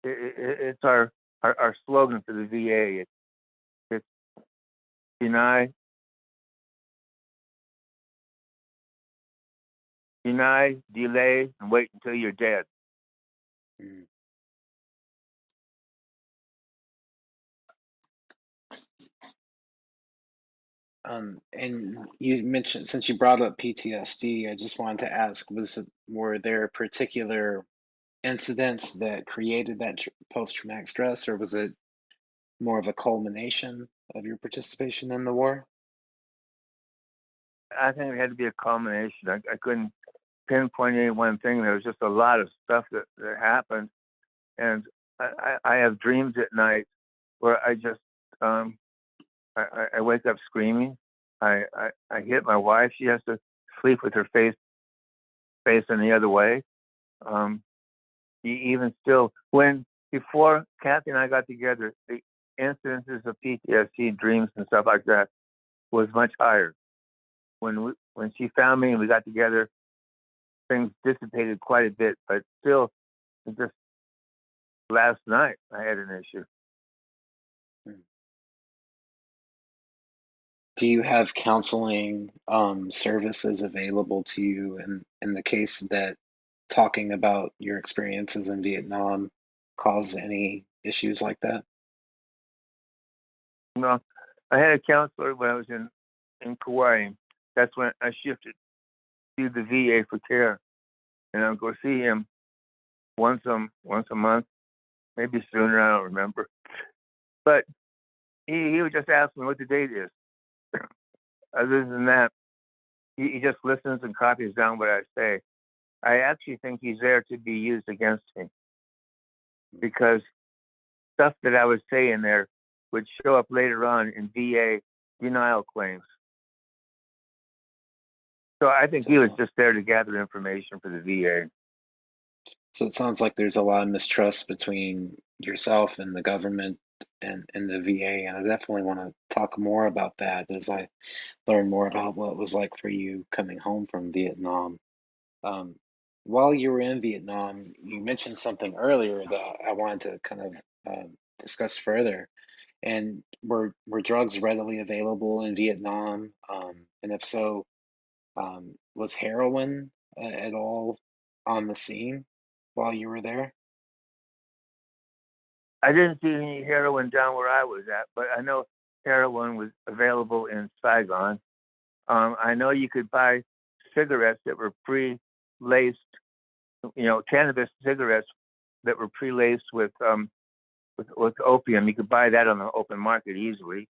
it's our slogan for the VA. It's deny, delay, and wait until you're dead. And you mentioned, since you brought up PTSD, I just wanted to ask, were there particular incidents that created that post-traumatic stress, or was it more of a culmination of your participation in the war? I think it had to be a combination. I couldn't pinpoint any one thing. There was just a lot of stuff that happened, and I have dreams at night where I just I wake up screaming. I hit my wife. She has to sleep with her face facing the other way. Um, Even still, when before Kathy and I got together, the incidences of PTSD, dreams, and stuff like that was much higher. When she found me and we got together, things dissipated quite a bit. But still, just last night I had an issue. Do you have counseling services available to you in the case that talking about your experiences in Vietnam caused any issues like that? No, I had a counselor when I was in Kauai. That's when I shifted to the VA for care, and I'll go see him once a month, maybe sooner. I don't remember. But he would just ask me what the date is. Other than that, he just listens and copies down what I say. I actually think he's there to be used against me because stuff that I would say in there would show up later on in VA denial claims. So I think So he it's was not- just there to gather information for the VA. So it sounds like there's a lot of mistrust between yourself and the government and the VA, and I definitely want to talk more about that as I learn more about what it was like for you coming home from Vietnam. Um, while you were in Vietnam, you mentioned something earlier that I wanted to kind of discuss further. And were drugs readily available in Vietnam? And if so, was heroin at all on the scene while you were there? I didn't see any heroin down where I was at, but I know heroin was available in Saigon. I know you could buy cigarettes that were pre-laced, cannabis cigarettes that were pre-laced with opium. You could buy that on the open market easily.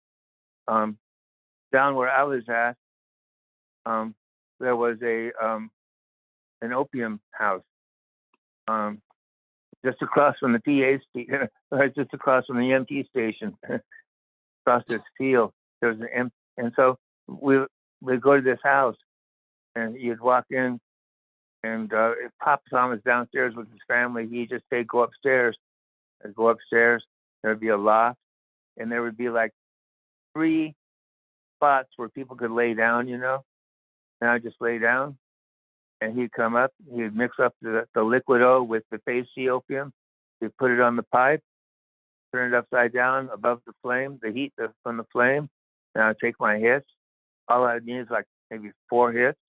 Um, Down where I was at, um, there was an opium house um, just across from the PA station, just across from the MT station, across this field. There was and so we go to this house, and you'd walk in, and if Papa Tom was downstairs with his family, he'd just say, "Go upstairs." I'd go upstairs. There'd be a loft, and there would be like 3 spots where people could lay down, and I'd just lay down, and he'd come up, he'd mix up the liquid O with the pasty opium, he'd put it on the pipe, turn it upside down above the flame, the heat from the flame, and I'd take my hits. All I need is like maybe 4 hits.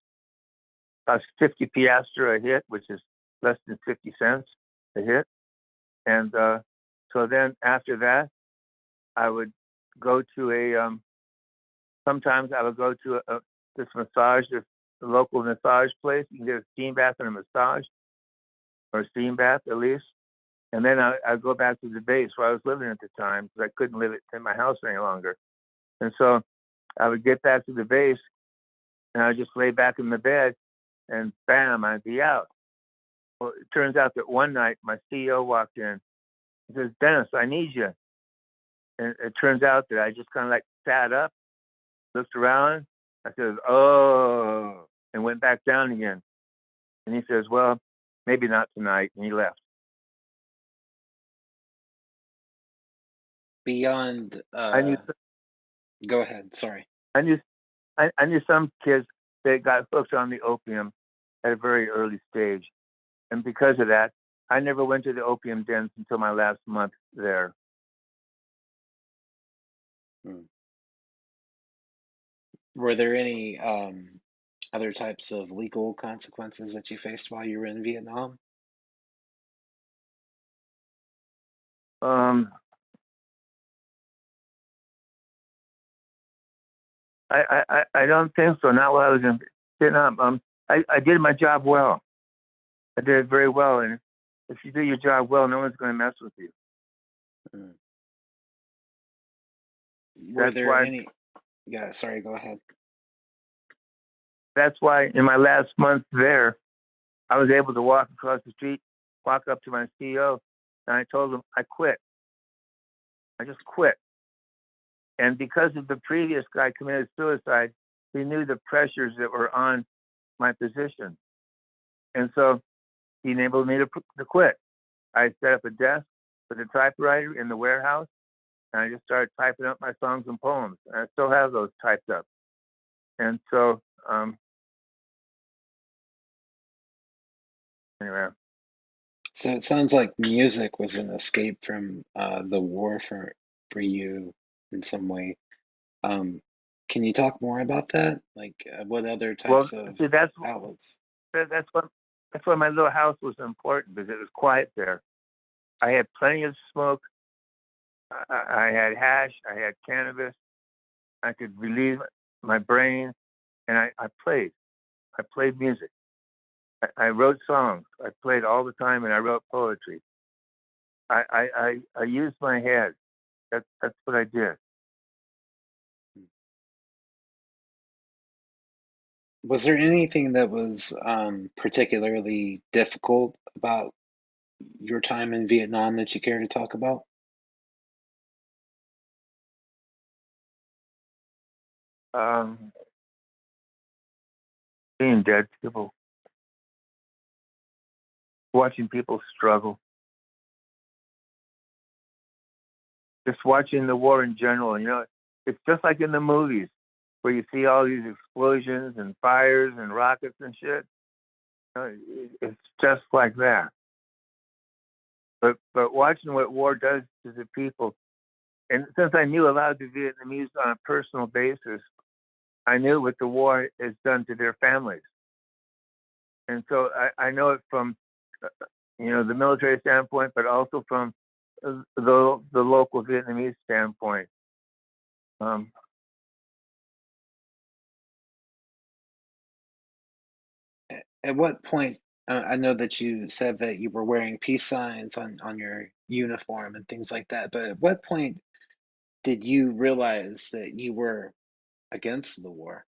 That's 50 piastre a hit, which is less than 50 cents a hit. And so then after that, I would go to sometimes I would go to this the local massage place. You can get a steam bath and a massage, or a steam bath at least. And then I'd go back to the base where I was living at the time because I couldn't live in my house any longer. And so I would get back to the base and I'd just lay back in the bed and bam, I'd be out. Well, it turns out that one night my CEO walked in. He says, "Dennis, I need you." And it turns out that I just kind of like sat up, looked around. I said, "Oh," and went back down again. And he says, "Well, maybe not tonight." And he left. Beyond, I knew, go ahead, sorry. I knew, I knew some kids that got hooked on the opium at a very early stage, and because of that, I never went to the opium dens until my last month there. Hmm. Were there any other types of legal consequences that you faced while you were in Vietnam? Um, I don't think so. Not while I was in Vietnam. I did my job well. I did it very well, and if you do your job well, no one's going to mess with you. Mm. Were That's there why. any? Yeah, sorry, go ahead. That's why in my last month there, I was able to walk across the street, walk up to my CEO, and I told him I quit. I just quit. And because of the previous guy committed suicide, he knew the pressures that were on my position. And so he enabled me to quit. I set up a desk with a typewriter in the warehouse, and I just started typing up my songs and poems. And I still have those typed up. And so, anyway. So it sounds like music was an escape from the war for you in some way. Can you talk more about that? Like, what other Well, types of see, outlets? that's why my little house was important, because it was quiet there. I had plenty of smoke. I had hash. I had cannabis. I could relieve my brain, and I played. I played music. I wrote songs. I played all the time, and I wrote poetry. I used my head. That's what I did. Was there anything that was particularly difficult about your time in Vietnam that you care to talk about? Um, Seeing dead people, watching people struggle, just watching the war in general. It's just like in the movies where you see all these explosions and fires and rockets and shit. It's just like that. But watching what war does to the people, and since I knew a lot of the Vietnamese on a personal basis, I knew what the war has done to their families, and so I know it from the military standpoint, but also from the local Vietnamese standpoint. Um, At what point, I know that you said that you were wearing peace signs on your uniform and things like that, but at what point did you realize that you were against the war?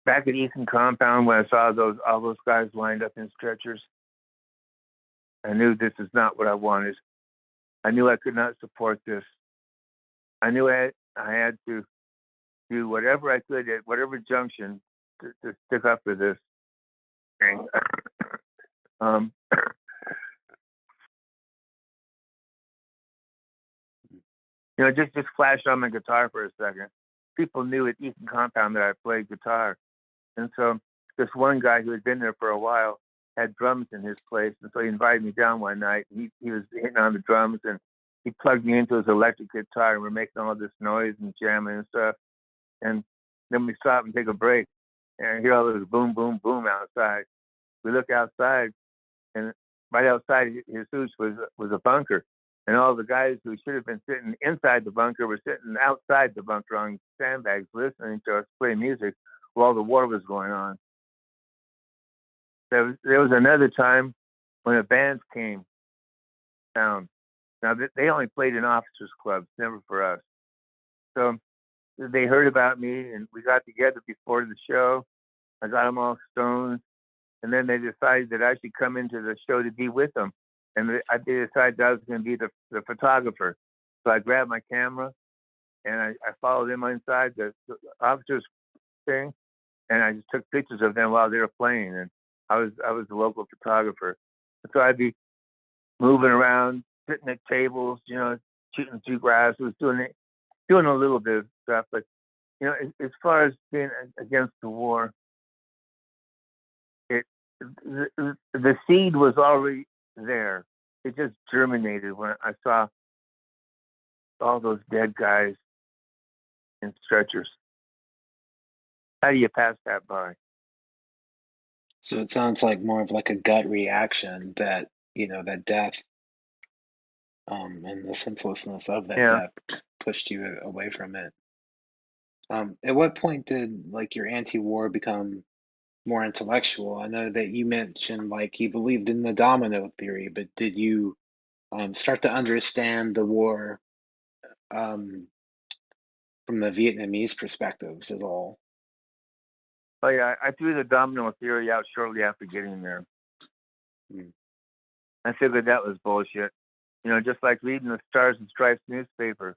Back at Eastern Compound, when I saw all those guys lined up in stretchers, I knew this is not what I wanted. I knew I could not support this. I knew I had to do whatever I could at whatever junction to stick up for this thing. um, just flash on my guitar for a second. People knew at Eastern Compound that I played guitar, and so this one guy who had been there for a while had drums in his place, and so he invited me down one night. He was hitting on the drums, and he plugged me into his electric guitar, and we're making all this noise and jamming and stuff. And then we stop and take a break, and I hear all this boom, boom, boom outside. We look outside, and right outside his house was a bunker, and all the guys who should have been sitting inside the bunker were sitting outside the bunker on sandbags listening to us play music while the war was going on. There was another time when a band came down. Now they only played in officers' clubs, never for us. So they heard about me, and we got together before the show. I got them all stoned, and then they decided that I should come into the show to be with them. And they decided that I was going to be the photographer. So I grabbed my camera, and I followed them inside the officers thing, and I just took pictures of them while they were playing. And I was the local photographer. So I'd be moving around, sitting at tables, shooting through grass. I was doing a little bit of stuff, but as far as being against the war, the seed was already there. It just germinated when I saw all those dead guys in stretchers. How do you pass that by? So it sounds like more of like a gut reaction that, that death and the senselessness of that Yeah. death pushed you away from it. At what point did like your anti-war become more intellectual? I know that you mentioned like you believed in the domino theory, but did you start to understand the war um, from the Vietnamese perspectives at all? Oh yeah, I threw the domino theory out shortly after getting there. Mm. I figured that was bullshit. You know, just like reading the Stars and Stripes newspaper.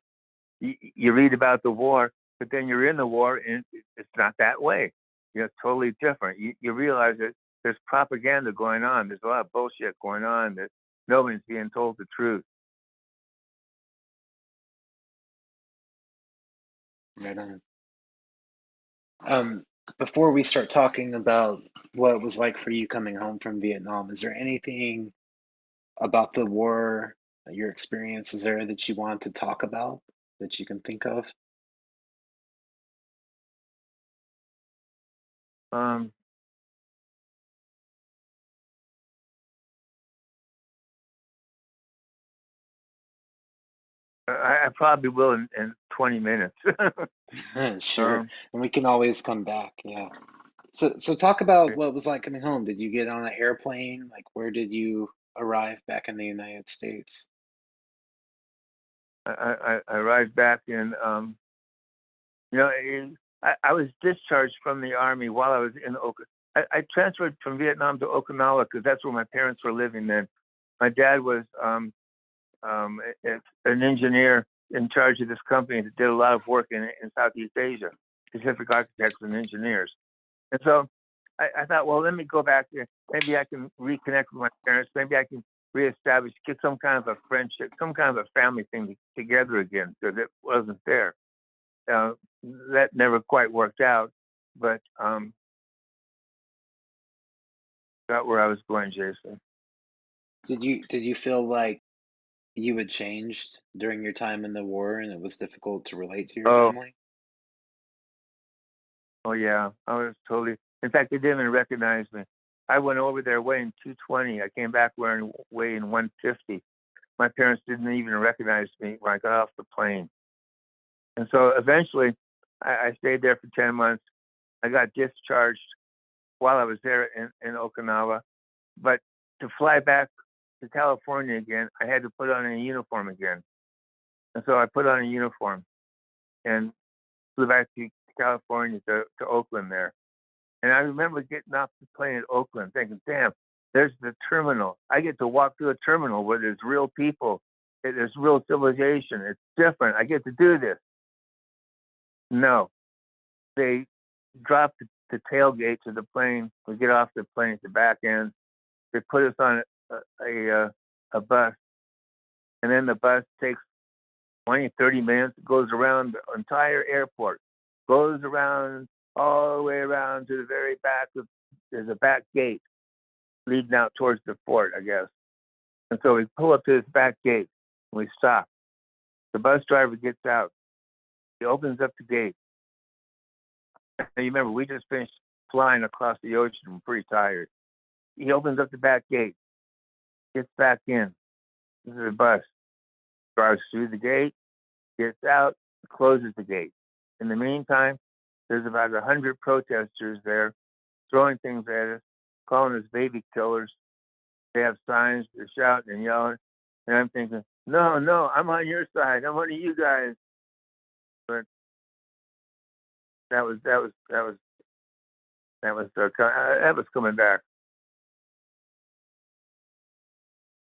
You read about the war, but then you're in the war and it's not that way. You know, it's totally different. You realize that there's propaganda going on. There's a lot of bullshit going on that nobody's being told the truth. Right on. Um, Before we start talking about what it was like for you coming home from Vietnam, is there anything about the war, your experiences there that you want to talk about that you can think of? Um, I probably will in 20 minutes. Sure. um, And we can always come back. Yeah. So talk about what it was like coming home. Did you get on an airplane? Like, where did you arrive back in the United States? I arrived back in, you know, I was discharged from the Army while I was in Okinawa. I transferred from Vietnam to Okinawa because that's where my parents were living then. My dad was an engineer in charge of this company that did a lot of work in Southeast Asia, Pacific architects and engineers. And so I thought, well, let me go back there. Maybe I can reconnect with my parents. Maybe I can reestablish, get some kind of a friendship, some kind of a family thing together again, because it wasn't there. That never quite worked out, but got where I was going, Jason. Did you feel like you had changed during your time in the war and it was difficult to relate to your Oh, family? oh yeah, I was totally. In fact, they didn't even recognize me. I went over there weighing 220. I came back weighing 150. My parents didn't even recognize me when I got off the plane. And so eventually, I stayed there for 10 months. I got discharged while I was there in Okinawa. But to fly back to California again, I had to put on a uniform again. And so I put on a uniform and flew back to California to Oakland there. And I remember getting off the plane at Oakland thinking, damn, there's the terminal. I get to walk through a terminal where there's real people, there's real civilization. It's different. I get to do this. No, they drop the tailgates of the plane. We get off the plane at the back end. They put us on a bus, and then the bus takes 20, 30 minutes, goes around the entire airport, goes around all the way around to the very back of, there's a back gate leading out towards the fort, I guess. And so we pull up to this back gate and we stop. The bus driver gets out. He opens up the gate. And you remember, we just finished flying across the ocean. We're pretty tired. He opens up the back gate, gets back in. This is the bus. Drives through the gate, gets out, closes the gate. In the meantime, there's about 100 protesters there throwing things at us, calling us baby killers. They have signs, they're shouting and yelling. And I'm thinking, no, no, I'm on your side. I'm one of you guys. But that was coming back.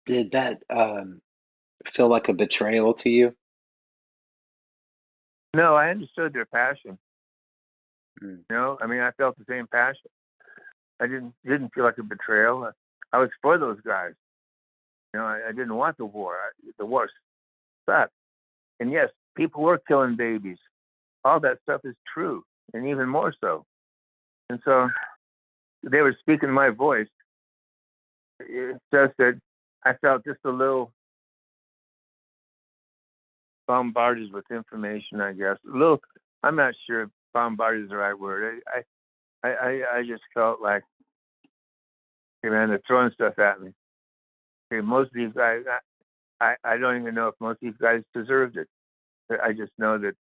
Did that feel like a betrayal to you? No, I understood their passion. Mm. You know, I mean, I felt the same passion. I didn't feel like a betrayal. I was for those guys. You know, I didn't want the war. The war sucked. And yes, people were killing babies. All that stuff is true, and even more so. And so they were speaking my voice. It's just that I felt just a little bombarded with information, I guess. A little, I'm not sure if bombarded is the right word. I just felt like, hey man, they're throwing stuff at me. Okay, most of these guys, I don't even know if most of these guys deserved it. I just know that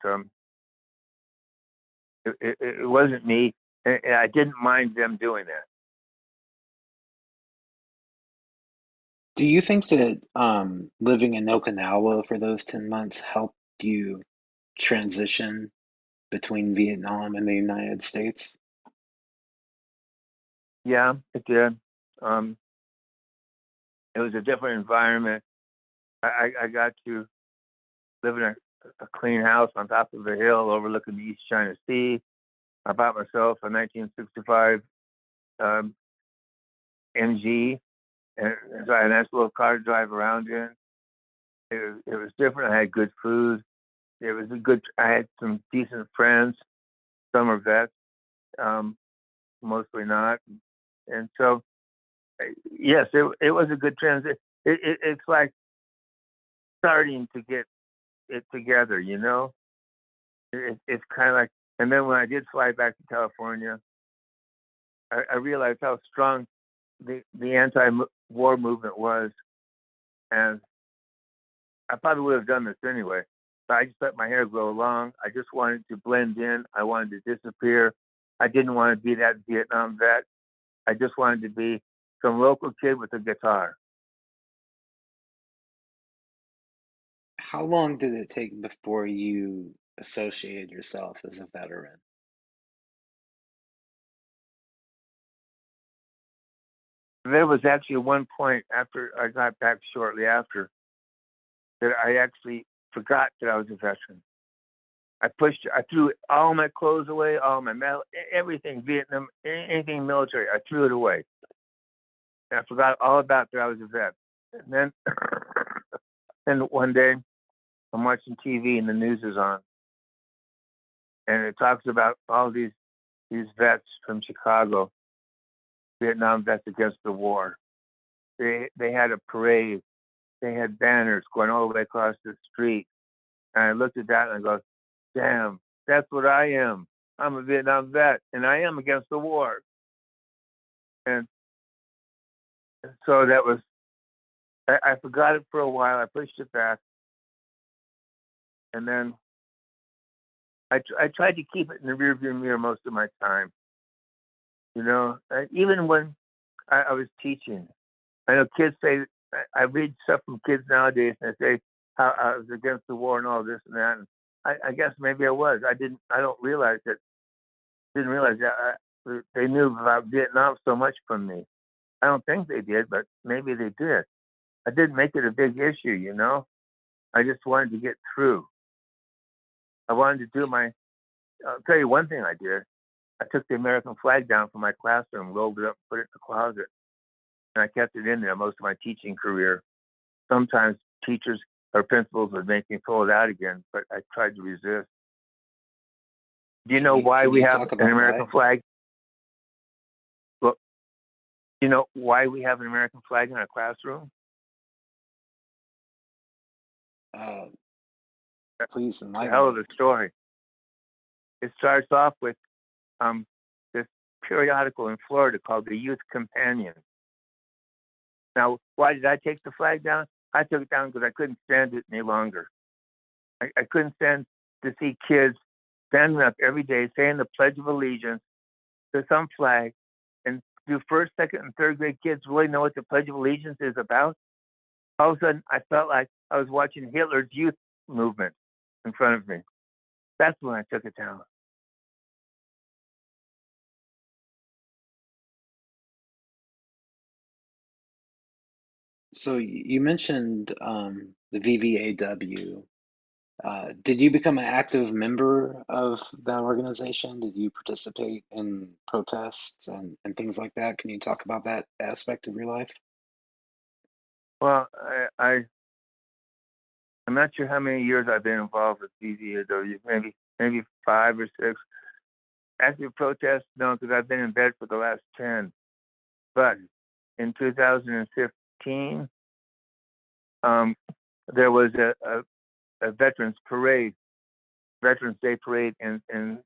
it wasn't me, and I didn't mind them doing that. Do you think that living in Okinawa for those 10 months helped you transition between Vietnam and the United States? Yeah, it did. It was a different environment. I got to live in a clean house on top of a hill overlooking the East China Sea. I bought myself a 1965 MG, and so I had a nice little car to drive around in. It was different. I had good food. It was a good. I had some decent friends. Some are vets, mostly not. And so, yes, it was a good transition. It's like starting to get it together, you know. It's kind of like, and then when I did fly back to California, I realized how strong the anti-war movement was, and I probably would have done this anyway. But I just let my hair grow long. I just wanted to blend in. I wanted to disappear. I didn't want to be that Vietnam vet. I just wanted to be some local kid with a guitar. How long did it take before you associated yourself as a veteran? There was actually one point after I got back shortly after that I actually forgot that I was a veteran. I threw all my clothes away, all my medal, everything, Vietnam, anything military, I threw it away. And I forgot all about that I was a vet. And then, then one day, I'm watching TV and the news is on, and it talks about all these vets from Chicago, Vietnam vets against the war. They had a parade. They had banners going all the way across the street. And I looked at that and I go, damn, that's what I am. I'm a Vietnam vet, and I am against the war. And so that was, I forgot it for a while. I pushed it back. And then I tried to keep it in the rearview mirror most of my time. You know, even when I was teaching, I know kids say, I read stuff from kids nowadays and they say how I was against the war and all this and that. And I guess maybe I was. I don't realize that. Didn't realize that they knew about Vietnam so much from me. I don't think they did, but maybe they did. I didn't make it a big issue, you know. I just wanted to get through. I wanted to do my. I'll tell you one thing I did. I took the American flag down from my classroom, rolled it up, put it in the closet, and I kept it in there most of my teaching career. Sometimes teachers or principals would make me pull it out again, but I tried to resist. Do you know why Can we you have talk an about American why? flag? Well, you know why we have an American flag in our classroom? Uh, That's please a enlighten hell of me. a story. It starts off with this periodical in Florida called the Youth Companion. Now, why did I take the flag down? I took it down because I couldn't stand it any longer. I couldn't stand to see kids standing up every day saying the Pledge of Allegiance to some flag, and do first, second, and third grade kids really know what the Pledge of Allegiance is about? All of a sudden, I felt like I was watching Hitler's youth movement in front of me. That's when I took it down. So you mentioned the VVAW. Did you become an active member of that organization? Did you participate in protests and things like that? Can you talk about that aspect of your life? Well, I'm not sure how many years I've been involved with VVAW, maybe 5 or 6. Active protests, no, because I've been in bed for the last 10. But in 2015, there was a Veterans Parade, Veterans Day Parade in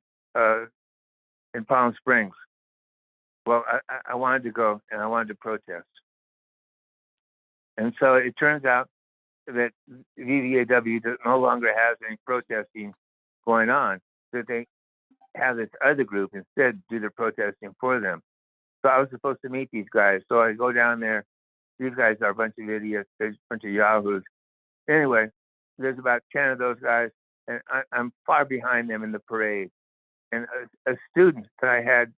Palm Springs. Well, I wanted to go and I wanted to protest. And so it turns out that VVAW no longer has any protesting going on, that they have this other group instead do the protesting for them. So I was supposed to meet these guys. So I go down there. These guys are a bunch of idiots. There's a bunch of yahoos. Anyway, there's about 10 of those guys, and I'm far behind them in the parade. And a student that I had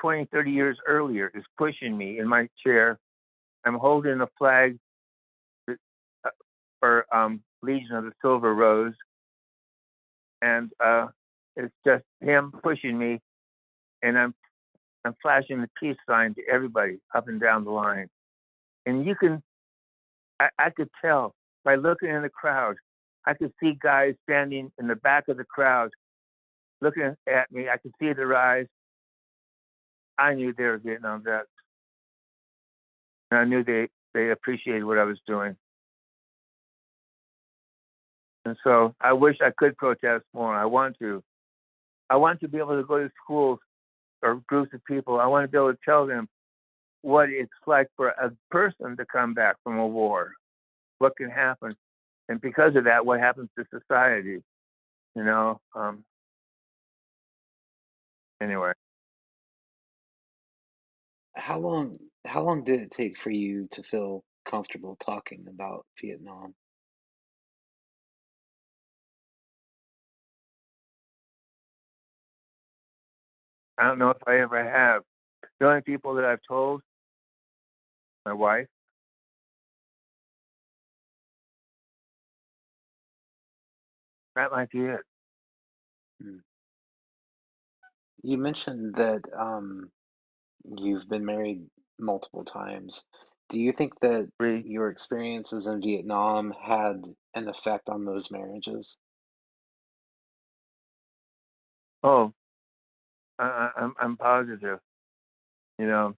20, 30 years earlier is pushing me in my chair. I'm holding a flag for Legion of the Silver Rose. And it's just him pushing me, and I'm flashing the peace sign to everybody up and down the line. And I could tell by looking in the crowd, I could see guys standing in the back of the crowd looking at me. I could see their eyes. I knew they were Vietnam vets. And I knew they appreciated what I was doing. And so I wish I could protest more. I want to. I want to be able to go to schools or groups of people. I want to be able to tell them what it's like for a person to come back from a war, what can happen. And because of that, what happens to society, you know? Anyway. How long did it take for you to feel comfortable talking about Vietnam? I don't know if I ever have. The only people that I've told, my wife. That might be it. Hmm. You mentioned that you've been married multiple times. Do you think that your experiences in Vietnam had an effect on those marriages? Oh, I'm positive. You know,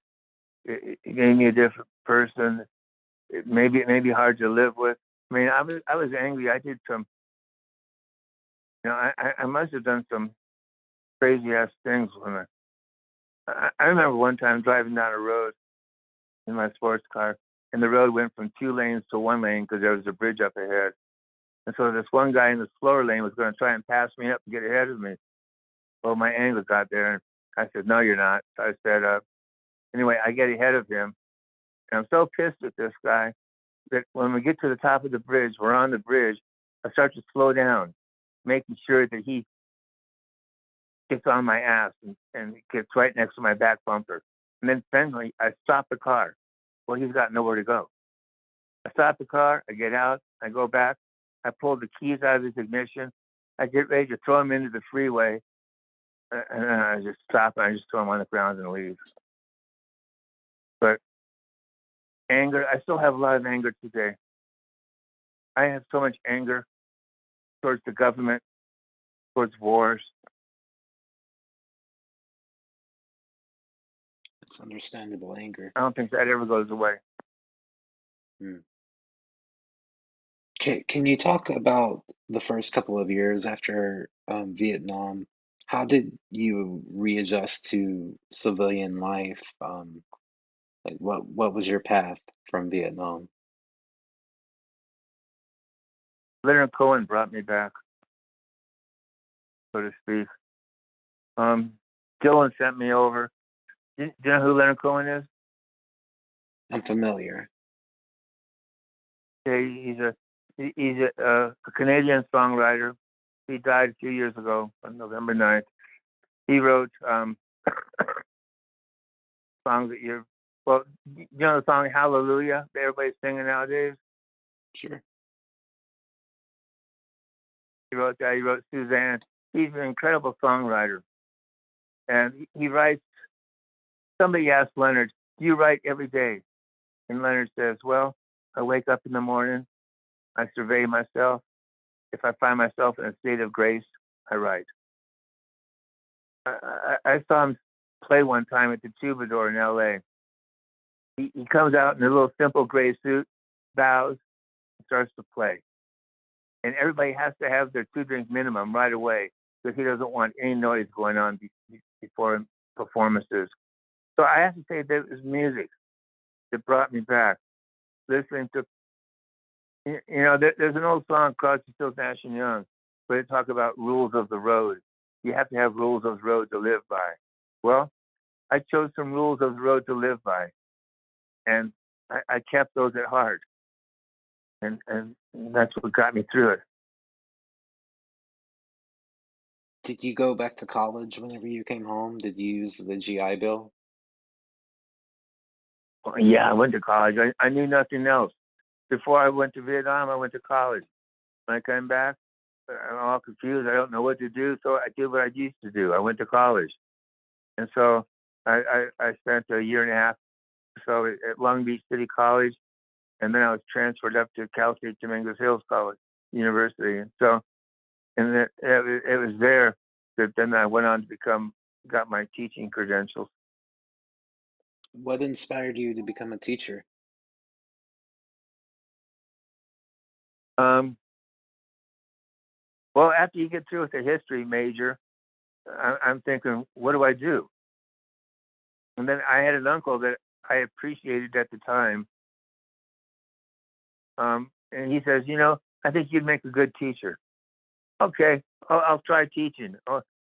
it gave me a different person. It may be hard to live with. I mean, I was angry. I did some. You know, I must have done some crazy ass things when I remember one time driving down a road in my sports car, and the road went from 2 lanes to 1 lane because there was a bridge up ahead. And so this one guy in the slower lane was going to try and pass me up and get ahead of me. Well, my anger got there, and I said, "No, you're not." So I sped up. Anyway, I get ahead of him, and I'm so pissed at this guy that when we get to the top of the bridge, we're on the bridge, I start to slow down, making sure that he gets on my ass and gets right next to my back bumper. And then finally, I stop the car. Well, he's got nowhere to go. I stop the car. I get out. I go back. I pull the keys out of his ignition. I get ready to throw him into the freeway. And then I just stop and I just throw him on the ground and leave. But anger, I still have a lot of anger today. I have so much anger towards the government, towards wars. It's understandable anger. I don't think that ever goes away. Hmm. Can you talk about the first couple of years after Vietnam? How did you readjust to civilian life? Like what was your path from Vietnam? Leonard Cohen brought me back, so to speak. Dylan sent me over. Do you know who Leonard Cohen is? I'm familiar. Okay, he's a Canadian songwriter. He died a few years ago on November 9th. He wrote songs that you know the song Hallelujah that everybody's singing nowadays? Sure. He wrote that. He wrote Suzanne. He's an incredible songwriter. And he writes, somebody asked Leonard, "Do you write every day?" And Leonard says, "Well, I wake up in the morning, I survey myself. If I find myself in a state of grace, I write." I saw him play one time at the Troubadour in L.A. He comes out in a little simple gray suit, bows, and starts to play. And everybody has to have their 2-drink minimum right away because he doesn't want any noise going on before performances. So I have to say that it was music that brought me back. Listening to, there's an old song, Crosby, Stills, Nash and Young, where they talk about rules of the road. You have to have rules of the road to live by. Well, I chose some rules of the road to live by, and I kept those at heart, and that's what got me through it. Did you go back to college whenever you came home? Did you use the GI Bill? Yeah, I went to college. I knew nothing else. Before I went to Vietnam, I went to college. When I came back, I'm all confused. I don't know what to do, so I did what I used to do. I went to college. And so I spent a year and a half or so at Long Beach City College, and then I was transferred up to Cal State Dominguez Hills College University. And so, it was there that then I went on to got my teaching credentials. What inspired you to become a teacher? Well, after you get through with a history major, I'm thinking, what do I do? And then I had an uncle that I appreciated at the time. And he says, I think you'd make a good teacher. Okay, I'll try teaching.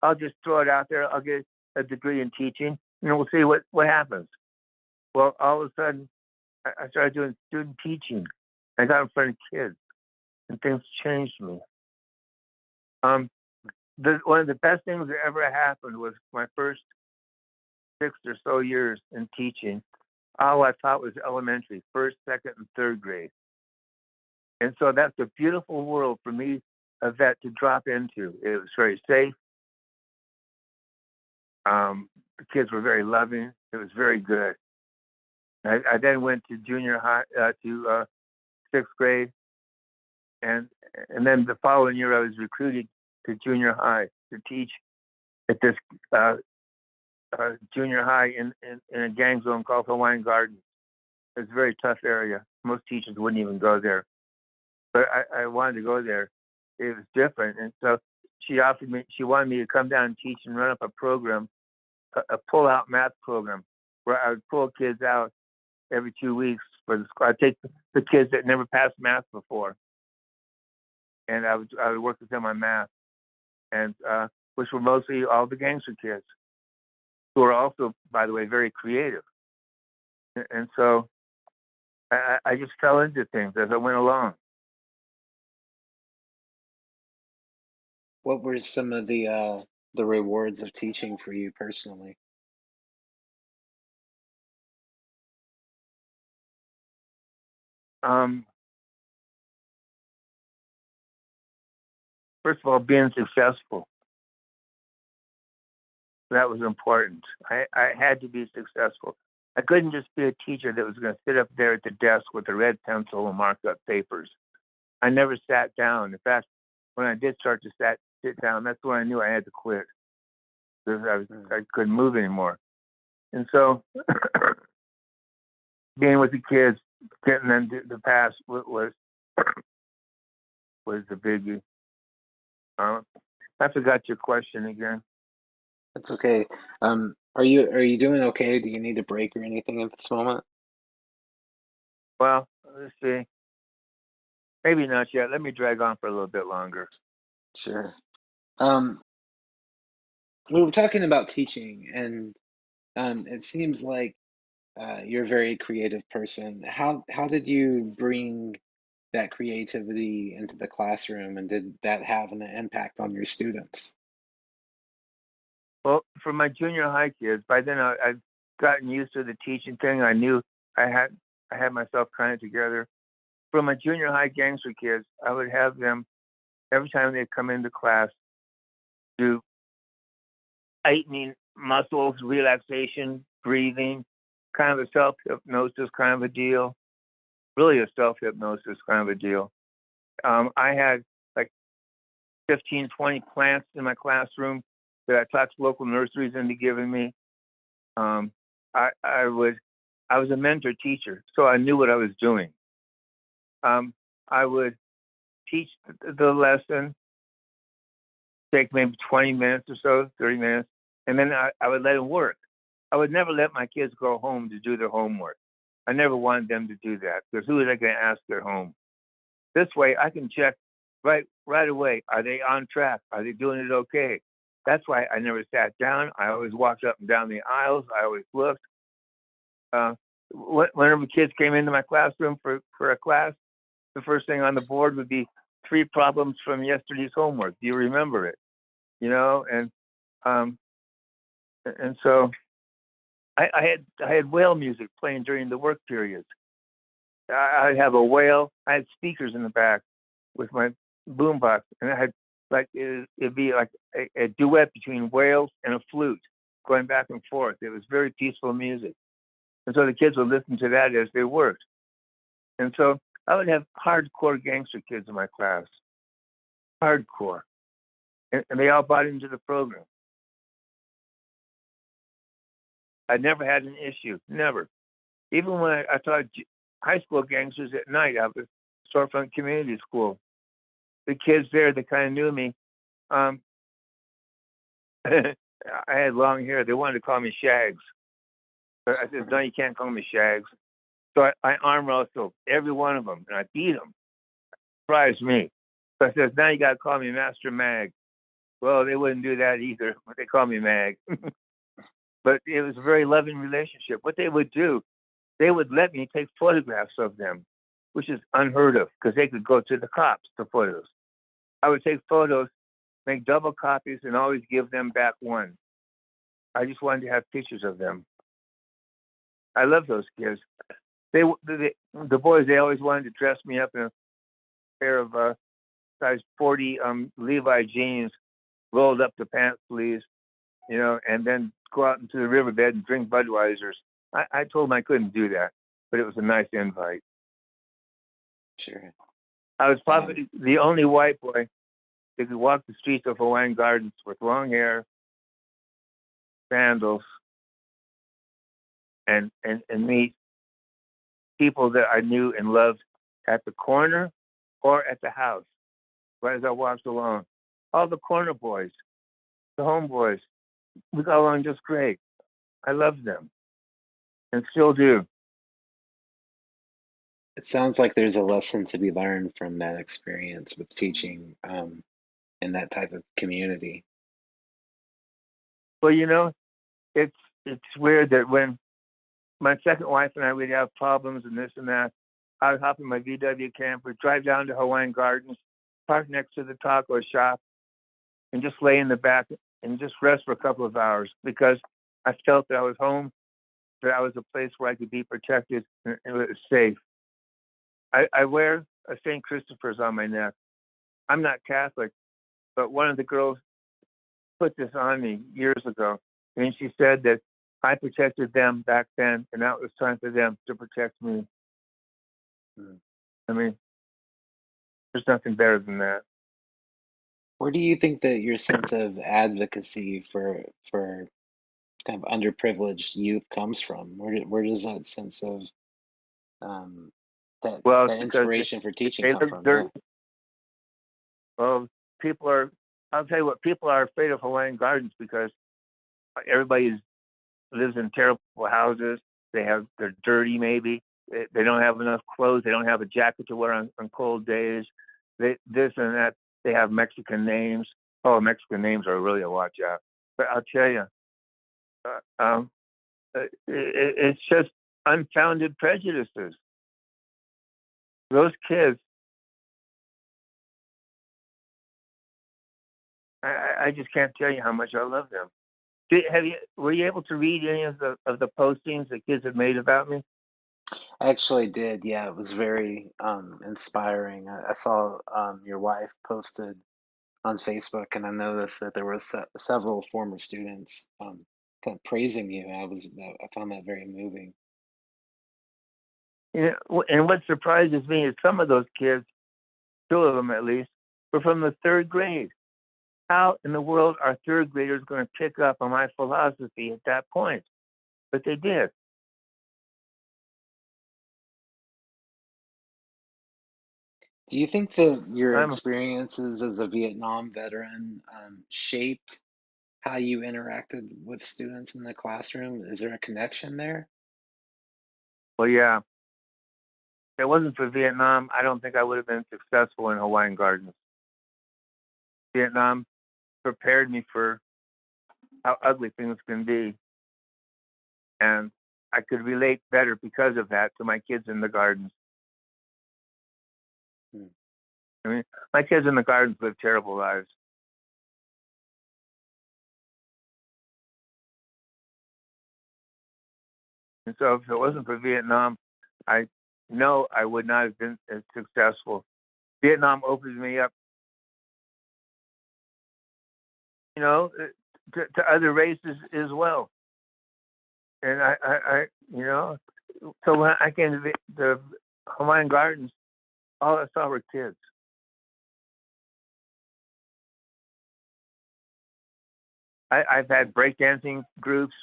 I'll just throw it out there. I'll get a degree in teaching, and we'll see what happens. Well, all of a sudden, I started doing student teaching. I got in front of kids, and things changed me. One of the best things that ever happened was my first 6 or so years in teaching. All I taught was elementary, first, second, and third grade. And so that's a beautiful world for me, a vet, to drop into. It was very safe. The kids were very loving. It was very good. I then went to junior high, to 6th grade. And then the following year, I was recruited to junior high to teach at this junior high in a gang zone called Hawaiian Gardens. It's a very tough area. Most teachers wouldn't even go there. But I wanted to go there. It was different. And so she wanted me to come down and teach and run up a program, a pull-out math program, where I would pull kids out every 2 weeks for the school. I'd take the kids that never passed math before, and I would work with them on math, and which were mostly all the gangster kids, who are also, by the way, very creative. And so I just fell into things as I went along. What were some of the rewards of teaching for you personally? First of all, being successful. That was important. I had to be successful. I couldn't just be a teacher that was going to sit up there at the desk with a red pencil and mark up papers. I never sat down. In fact, when I did start to sit down, that's when I knew I had to quit, because I couldn't move anymore. And so being with the kids, getting them to the past was the biggie. I forgot your question again. That's okay. Are you doing okay? Do you need a break or anything at this moment? Well, let's see. Maybe not yet. Let me drag on for a little bit longer. Sure. We were talking about teaching, and it seems like you're a very creative person. How did you bring that creativity into the classroom, and did that have an impact on your students? Well, for my junior high kids, by then I'd gotten used to the teaching thing. I knew I had myself kind of together. For my junior high gangster kids, I would have them, every time they come into class, do tightening muscles, relaxation, breathing, kind of a self-hypnosis kind of a deal. Really a self-hypnosis kind of a deal. I had like 15, 20 plants in my classroom that I talked local nurseries into giving me. I was a mentor teacher, so I knew what I was doing. I would teach the lesson, take maybe 20 minutes or so, 30 minutes, and then I would let them work. I would never let my kids go home to do their homework. I never wanted them to do that, because who was I going to ask their home? This way I can check right away. Are they on track? Are they doing it okay? That's why I never sat down. I always walked up and down the aisles. I always looked. Whenever kids came into my classroom for a class, the first thing on the board would be 3 problems from yesterday's homework. Do you remember it? You know, um, and so I had whale music playing during the work periods. I'd have a whale. I had speakers in the back with my boombox, and I had like it'd be like a duet between whales and a flute going back and forth. It was very peaceful music, and so the kids would listen to that as they worked. And so I would have hardcore gangster kids in my class, hardcore, and they all bought into the program. I never had an issue, never. Even when I taught high school gangsters at night out at Storefront Community School, the kids there, they kind of knew me. Um, I had long hair. They wanted to call me Shags. But I said, no, you can't call me Shags. So I arm wrestled every one of them, and I beat them. Surprised me. So I said, now you got to call me Master Mag. Well, they wouldn't do that either, but they call me Mag. But it was a very loving relationship. What they would do, they would let me take photographs of them, which is unheard of because they could go to the cops, the photos. I would take photos, make double copies, and always give them back one. I just wanted to have pictures of them. I love those kids. The boys, they always wanted to dress me up in a pair of size 40 Levi jeans, rolled up the pant sleeves, you know, and then go out into the riverbed and drink Budweisers. I told them I couldn't do that, but it was a nice invite. Sure. I was probably the only white boy that could walk the streets of Hawaiian Gardens with long hair, sandals, and meet people that I knew and loved at the corner or at the house, right as I walked along. All the corner boys, the homeboys, we got along just great. I loved them and still do. It sounds like there's a lesson to be learned from that experience with teaching in that type of community. Well, you know, it's weird that when my second wife and I would have problems and this and that, I would hop in my VW camper, drive down to Hawaiian Gardens, park next to the taco shop, and just lay in the back and just rest for a couple of hours because I felt that I was home, that I was a place where I could be protected and it was safe. I wear a St. Christopher's on my neck. I'm not Catholic, but one of the girls put this on me years ago. And she said that I protected them back then, and now it was time for them to protect me. I mean, there's nothing better than that. Where do you think that your sense of advocacy for kind of underprivileged youth comes from? Where does that sense of um, Well, that it's because inspiration for teaching they come from? Yeah. well, people are. I'll tell you what, people are afraid of Hawaiian Gardens because everybody lives in terrible houses. They're dirty, maybe. They don't have enough clothes. They don't have a jacket to wear on cold days. This and that. They have Mexican names. Oh, Mexican names are really a watch out. But I'll tell you, it's just unfounded prejudices. Those kids, I just can't tell you how much I love them. Were you able to read any of the postings that kids have made about me? I actually did. Yeah, it was very inspiring. I saw your wife posted on Facebook, and I noticed that there were several former students kind of praising you. I found that very moving. You know, and what surprises me is some of those kids, 2 of them at least, were from the 3rd grade. How in the world are 3rd graders going to pick up on my philosophy at that point? But they did. Do you think that your I'm experiences as a Vietnam veteran shaped how you interacted with students in the classroom? Is there a connection there? Well, yeah. If it wasn't for Vietnam, I don't think I would have been successful in Hawaiian Gardens. Vietnam prepared me for how ugly things can be. And I could relate better because of that to my kids in the gardens. I mean, my kids in the gardens live terrible lives. And so if it wasn't for Vietnam, I know I would not have been as successful. Vietnam opened me up, to other races as well. And so when I came to the Hawaiian Gardens, all I saw were kids. I've had breakdancing groups.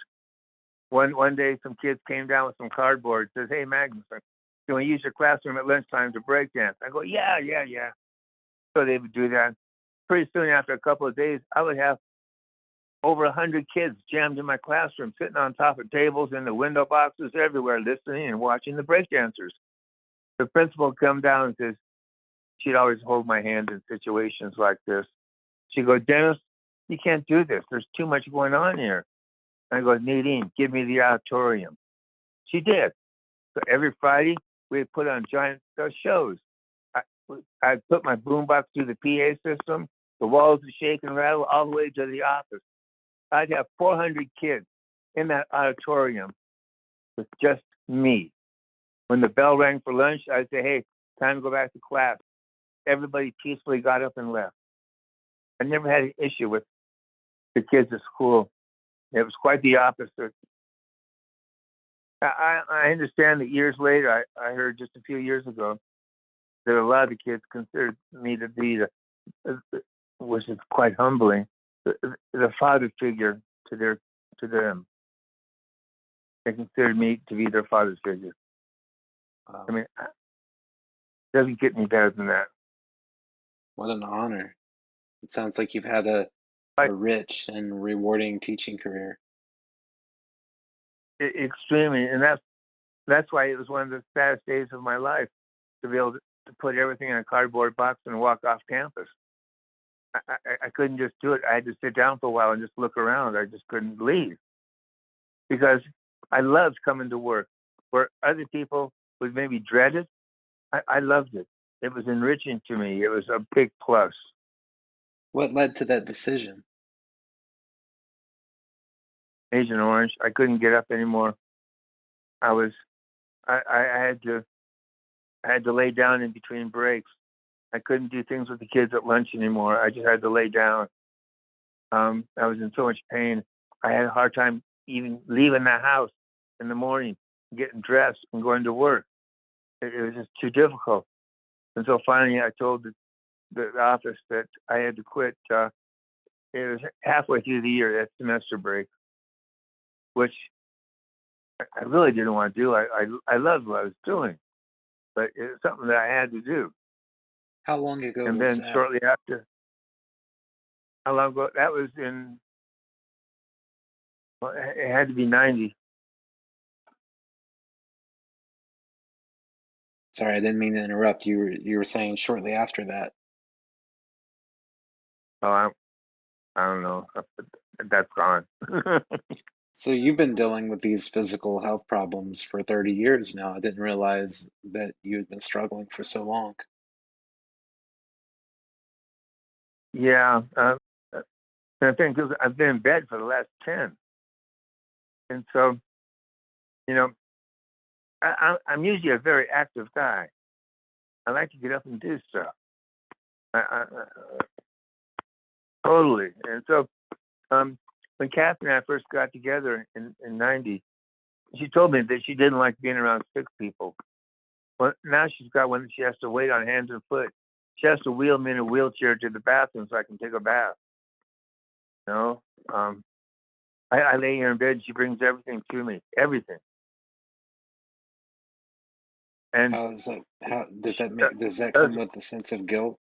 One day, some kids came down with some cardboard. Says, "Hey, Magnusen, can we use your classroom at lunchtime to breakdance?" I go, "Yeah." So they would do that. Pretty soon, after a couple of days, I would have over 100 kids jammed in my classroom, sitting on top of tables, in the window boxes, everywhere, listening and watching the breakdancers. The principal would come down and says, she'd always hold my hand in situations like this. She'd go, "Dennis, you can't do this. There's too much going on here." I go, "Nadine, give me the auditorium." She did. So every Friday, we'd put on giant shows. I'd put my boombox through the PA system. The walls would shake and rattle all the way to the office. I'd have 400 kids in that auditorium with just me. When the bell rang for lunch, I'd say, "Hey, time to go back to class." Everybody peacefully got up and left. I never had an issue with the kids at school. It was quite the opposite. I understand that years later, I heard just a few years ago that a lot of the kids considered me to be which is quite humbling, the father figure to them. They considered me to be their father's figure. Wow. I mean, it doesn't get any better than that. What an honor. It sounds like you've had a rich and rewarding teaching career. Extremely, and that's why it was one of the saddest days of my life, to be able to put everything in a cardboard box and walk off campus. I couldn't just do it. I had to sit down for a while and just look around. I just couldn't leave because I loved coming to work. Where other people would maybe dread it, I loved it. It was enriching to me. It was a big plus. What led to that decision? Agent Orange. I couldn't get up anymore. I had to lay down in between breaks. I couldn't do things with the kids at lunch anymore. I just had to lay down. I was in so much pain. I had a hard time even leaving the house in the morning, getting dressed and going to work. It was just too difficult. And so finally I told the office that I had to quit. It was halfway through the year, that semester break, which I really didn't want to do. I loved what I was doing, but it was something that I had to do. How long ago And was then that? shortly after, how long ago? That was it had to be 90. Sorry, I didn't mean to interrupt. You were saying shortly after that. Oh, I don't know. That's gone. So you've been dealing with these physical health problems for 30 years now. I didn't realize that you had been struggling for so long. Yeah. I think because I've been in bed for the last 10. And so, you know, I'm usually a very active guy. I like to get up and do stuff. Totally. And so, when Catherine and I first got together in 90, she told me that she didn't like being around sick people. Well, now she's got one that she has to wait on hands and foot. She has to wheel me in a wheelchair to the bathroom so I can take a bath. You know, I lay here in bed and she brings everything to me, everything. And How does that come with a sense of guilt?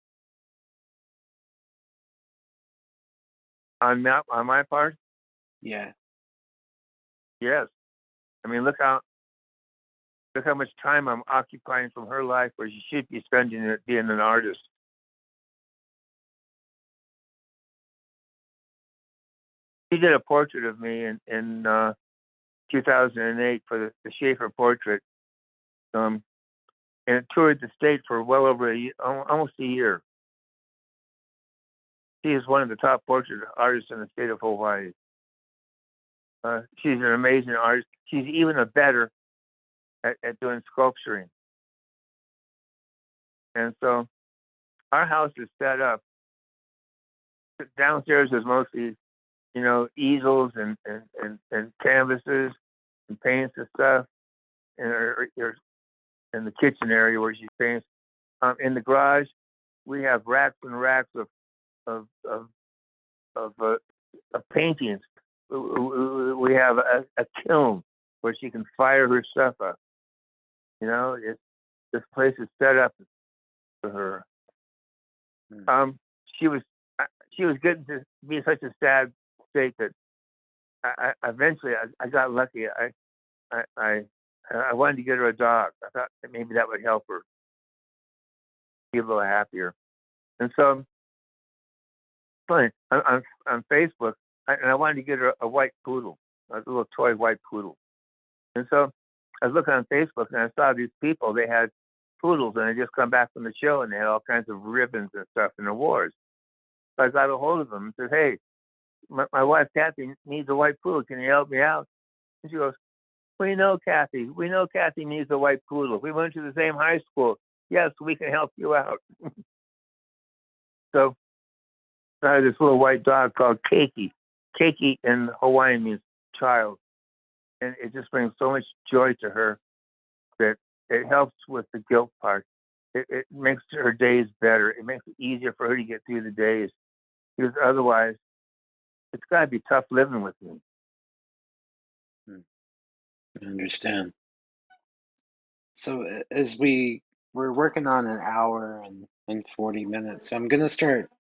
on my part, Yeah. yes. I mean, look how Look how much time I'm occupying from her life where she should be spending it being an artist. She did a portrait of me in 2008 for the Schaefer portrait. And it toured the state for well over almost a year. She is one of the top portrait artists in the state of Hawaii. She's an amazing artist. She's even a better at doing sculpturing. And so our house is set up. Downstairs is mostly, easels and canvases and paints and stuff. In the kitchen area where she paints. In the garage, we have racks and racks of paintings. We have a kiln where she can fire her stuff up. This place is set up for her. She was getting to be in such a sad state that I eventually got lucky. I wanted to get her a dog. I thought that maybe that would help her be a little happier. And so, funny, on Facebook, I wanted to get her a white poodle, a little toy white poodle. And so I was looking on Facebook and I saw these people, they had poodles and they just come back from the show and they had all kinds of ribbons and stuff in the wars. So I got a hold of them and said, hey, my wife Kathy needs a white poodle. Can you help me out? And she goes, we know Kathy. We know Kathy needs a white poodle. We went to the same high school. Yes, we can help you out. So I had this little white dog called Keiki. Keiki in Hawaiian means child. And it just brings so much joy to her that it helps with the guilt part. It makes her days better. It makes it easier for her to get through the days. Because otherwise, it's got to be tough living with me. I understand. So as we're working on an hour and 40 minutes, so I'm going to start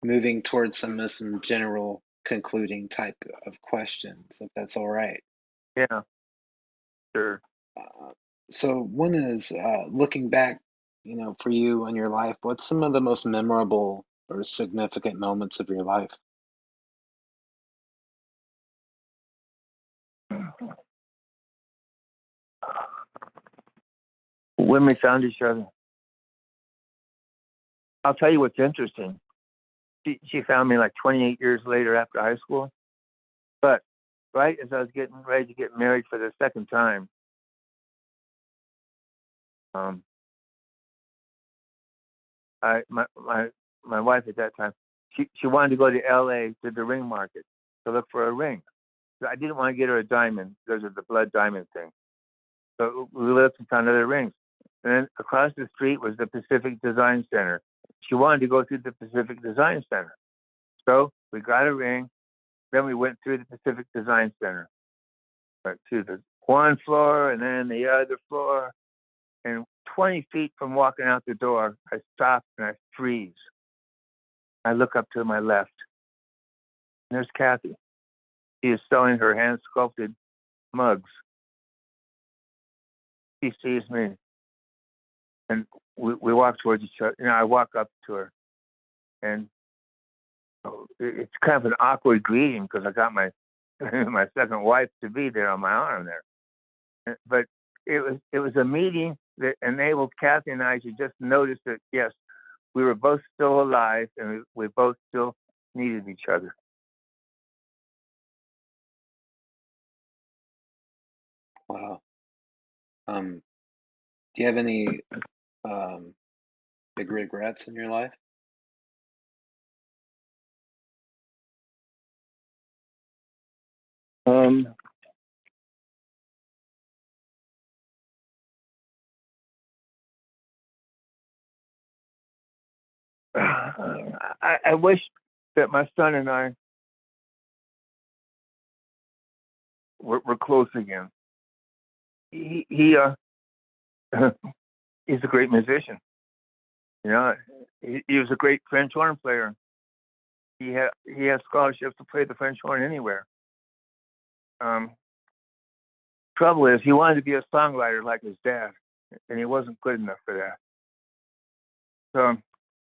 moving towards some general concluding type of questions, if that's all right. Yeah, sure. So one is looking back, for you and your life, what's some of the most memorable or significant moments of your life? When we found each other. I'll tell you what's interesting. She found me like 28 years later after high school. But right as I was getting ready to get married for the second time, my wife at that time, she wanted to go to LA to the ring market to look for a ring. So I didn't want to get her a diamond because of the blood diamond thing. So we looked and found other rings. And then across the street was the Pacific Design Center. She wanted to go through the Pacific Design Center. So we got a ring. Then we went through the Pacific Design Center. Went to the one floor and then the other floor. And 20 feet from walking out the door, I stop and I freeze. I look up to my left. And there's Kathy. She is selling her hand-sculpted mugs. She sees me. And we walk towards each other. I walk up to her. And it's kind of an awkward greeting because I got my my second wife to be there on my arm there. But it was a meeting that enabled Kathy and I to just notice that, yes, we were both still alive and we both still needed each other. Wow. Do you have any big regrets in your life? I wish that my son and I were close again. He's a great musician. He was a great French horn player. He had scholarships to play the French horn anywhere. trouble is he wanted to be a songwriter like his dad, and he wasn't good enough for that. So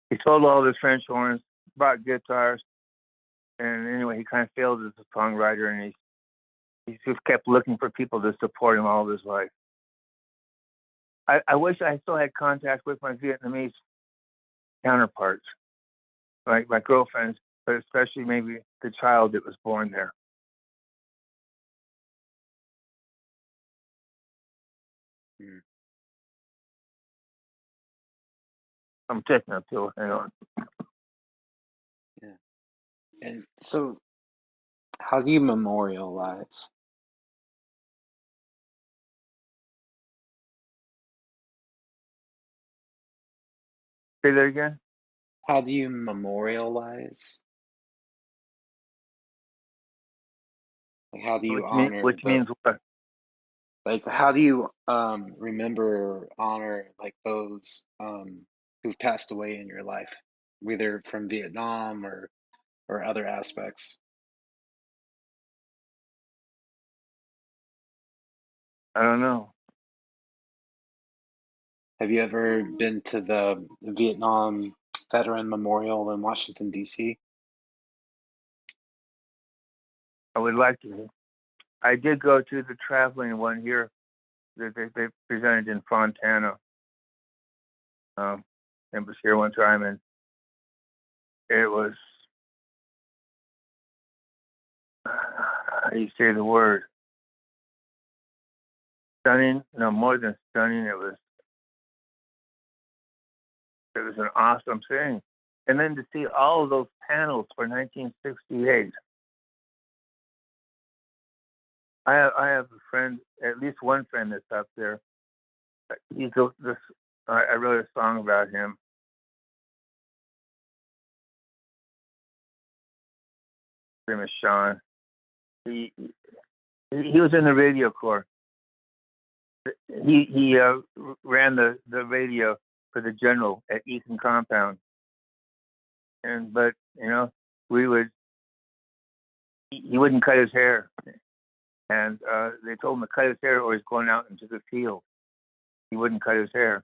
he sold all his French horns, bought guitars, and anyway, he kind of failed as a songwriter, and he just kept looking for people to support him all his life. I wish I still had contact with my Vietnamese counterparts, like my girlfriends, but especially maybe the child that was born there. I'm taking a pill. Hang on. Yeah. And so, how do you memorialize? Say that again. How do you memorialize? Like, how do you honor Which means what? like, how do you remember or honor like those who've passed away in your life, whether from Vietnam or other aspects? I don't know. Have you ever been to the Vietnam Veteran Memorial in Washington, D.C.? I would like to. I did go to the traveling one here that they presented in Fontana. It was here one time, and it was, how do you say the word? Stunning? No, more than stunning. It was an awesome thing. And then to see all of those panels for 1968. I have a friend, at least one friend that's up there. I wrote a song about him. His name is Sean. He was in the radio corps. He ran the radio for the general at Eaton Compound. But he wouldn't cut his hair, and they told him to cut his hair or he's going out into the field. He wouldn't cut his hair,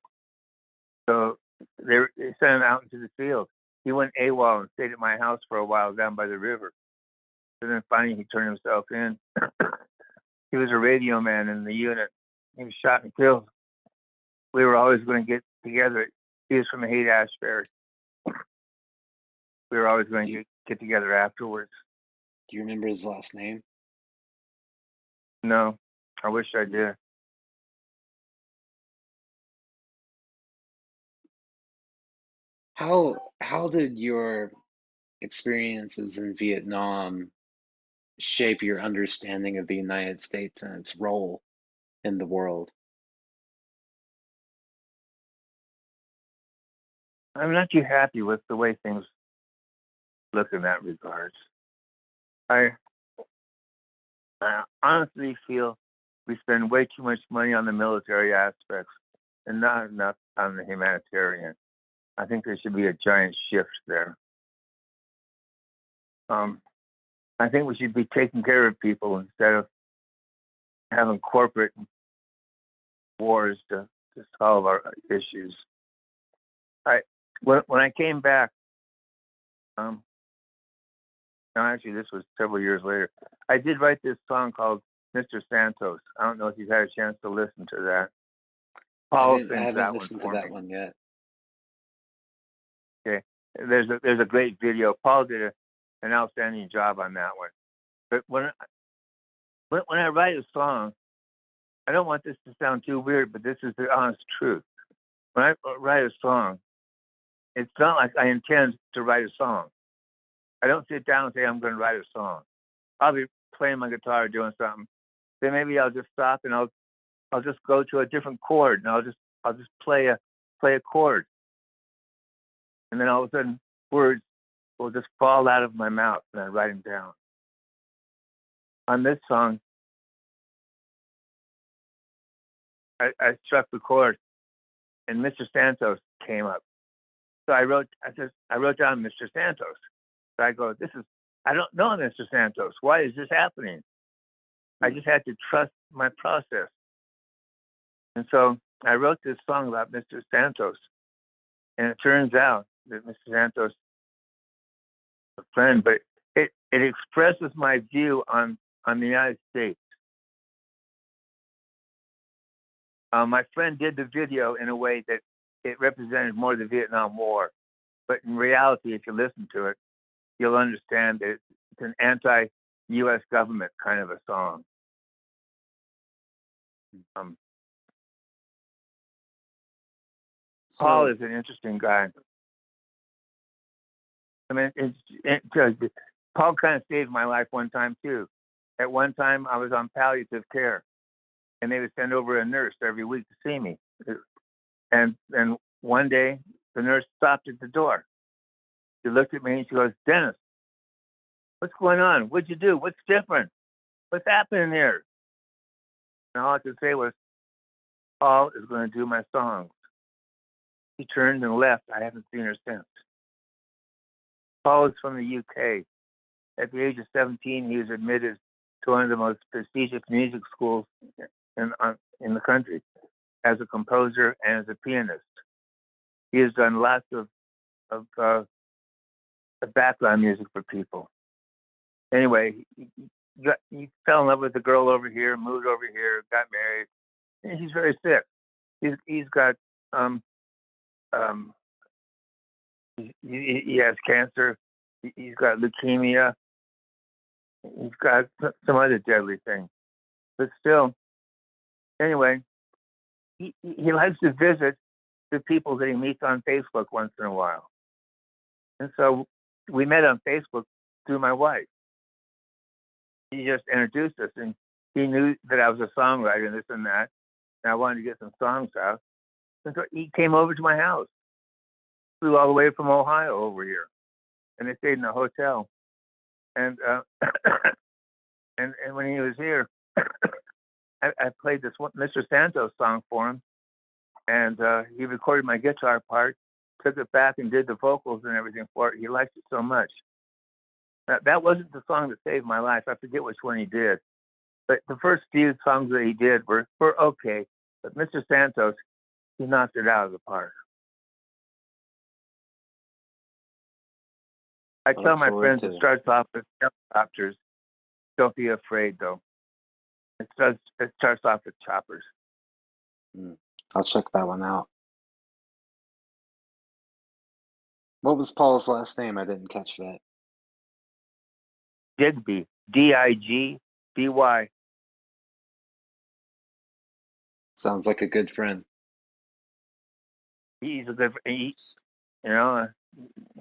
so they sent him out into the field. He went AWOL and stayed at my house for a while down by the river. And then finally he turned himself in. He was a radio man in the unit. He was shot and killed. We were always going to get together. He was from Haight-Ashbury. We were always going to get together afterwards. Do you remember his last name? No, I wish I did. How did your experiences in Vietnam shape your understanding of the United States and its role in the world? I'm not too happy with the way things look in that regard. I honestly feel we spend way too much money on the military aspects and not enough on the humanitarian. I think there should be a giant shift there. I think we should be taking care of people instead of having corporate wars to solve our issues. When I came back, no, actually this was several years later, I did write this song called Mr. Santos. I don't know if you've had a chance to listen to that. Paul I sings that haven't one listened to for that me. one yet. Okay, there's a great video. Paul did an outstanding job on that one. But when I write a song, I don't want this to sound too weird, but this is the honest truth. When I write a song, it's not like I intend to write a song. I don't sit down and say I'm going to write a song. I'll be playing my guitar or doing something. Then maybe I'll just stop and I'll just go to a different chord and I'll just play a chord. And then all of a sudden words will just fall out of my mouth and I write them down. On this song, I struck the chord and Mr. Santos came up. So I wrote down Mr. Santos. So I go, I don't know Mr. Santos. Why is this happening? I just had to trust my process. And so I wrote this song about Mr. Santos, and it turns out that Mr. Santos is a friend, but it expresses my view on the United States. My friend did the video in a way that it represented more the Vietnam War, but in reality, if you listen to it, you'll understand that it's an anti-U.S. government kind of a song. Paul is an interesting guy. I mean, Paul kind of saved my life one time too. At one time, I was on palliative care, and they would send over a nurse every week to see me. And one day, the nurse stopped at the door. She looked at me and she goes, "Dennis, what's going on? What'd you do? What's different? What's happening here?" And all I could say was, "Paul is going to do my songs." She turned and left. I haven't seen her since. Paul is from the UK. At the age of 17, he was admitted to one of the most prestigious music schools in the country as a composer and as a pianist. He has done lots of background music for people. Anyway, he fell in love with a girl over here, moved over here, got married, and he's very sick. He's got he has cancer. He's got leukemia. He's got some other deadly thing. But still, anyway, he likes to visit the people that he meets on Facebook once in a while. And so we met on Facebook through my wife. He just introduced us, and he knew that I was a songwriter and this and that, and I wanted to get some songs out. And so he came over to my house, flew all the way from Ohio over here, and they stayed in a hotel. And and when he was here, I played this Mr. Santos song for him, and he recorded my guitar part, took it back and did the vocals and everything for it. He liked it so much. Now, that wasn't the song that saved my life. I forget which one he did. But the first few songs that he did were okay. But Mr. Santos, he knocked it out of the park. I tell my friends it starts off with helicopters. Don't be afraid, though. It starts off with choppers. I'll check that one out. What was Paul's last name? I didn't catch that. Digby. Digby. Sounds like a good friend. He's a good friend.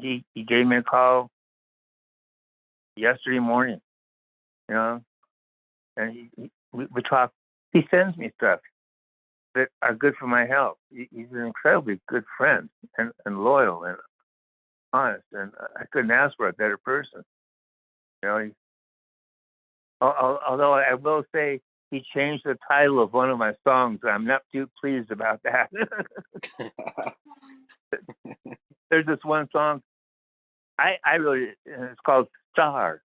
He gave me a call yesterday morning, and we talked. He sends me stuff that are good for my health. He's an incredibly good friend and loyal and honest, and I couldn't ask for a better person. Although I will say he changed the title of one of my songs. I'm not too pleased about that. There's this one song it's called Star.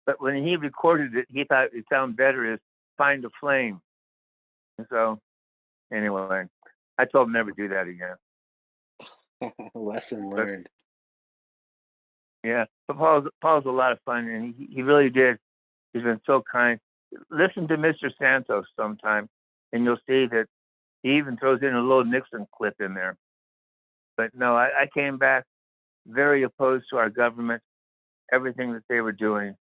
But when he recorded it, he thought it sounded better as Find a Flame. And so, anyway, I told him never do that again. Lesson learned. Yeah, but Paul's a lot of fun, and he really did. He's been so kind. Listen to Mr. Santos sometime, and you'll see that he even throws in a little Nixon clip in there. But no, I came back very opposed to our government, everything that they were doing.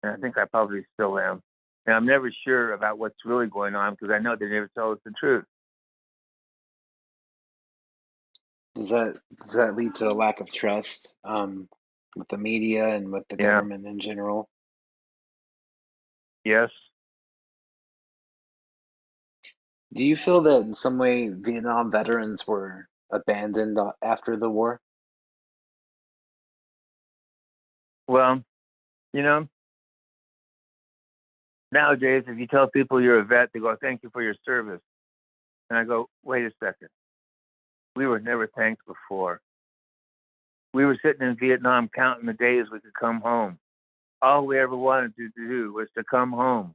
And I think I probably still am. And I'm never sure about what's really going on because I know they never tell us the truth. Does that lead to a lack of trust with the media and with the government in general? Yes. Do you feel that in some way Vietnam veterans were abandoned after the war? Well, nowadays, if you tell people you're a vet, they go, "Thank you for your service." And I go, "Wait a second. We were never thanked before. We were sitting in Vietnam counting the days we could come home. All we ever wanted to do was to come home.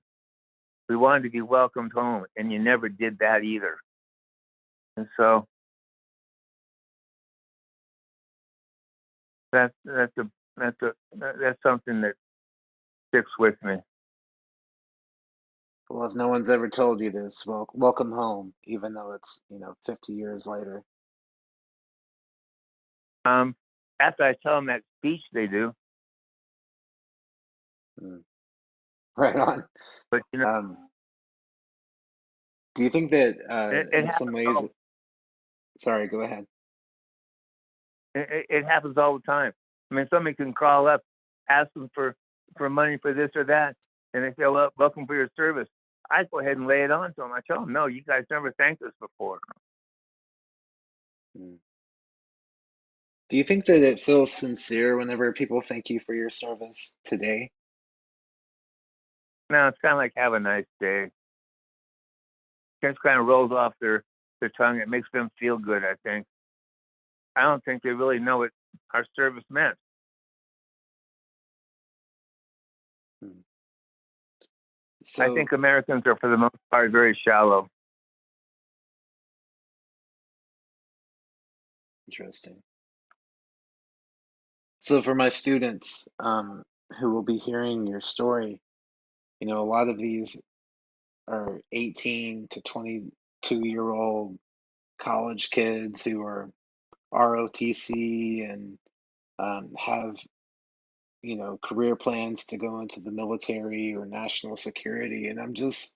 We wanted to be welcomed home, and you never did that either. And so that's something that sticks with me. Well, if no one's ever told you this, well, welcome home, even though it's 50 years later. After I tell them that speech, they do. Right on. But do you think that it in some ways? Sorry, go ahead. It happens all the time. I mean, somebody can call up, ask them for money for this or that, and they say, well, welcome for your service. I go ahead and lay it on to them. I tell them, no, you guys never thanked us before. Do you think that it feels sincere whenever people thank you for your service today? No, it's kind of like have a nice day. It just kind of rolls off their tongue. It makes them feel good, I think. I don't think they really know what our service meant. So, I think Americans are, for the most part, very shallow. Interesting. So for my students who will be hearing your story, a lot of these are 18 to 22-year-old college kids who are ROTC and have, career plans to go into the military or national security. And I'm just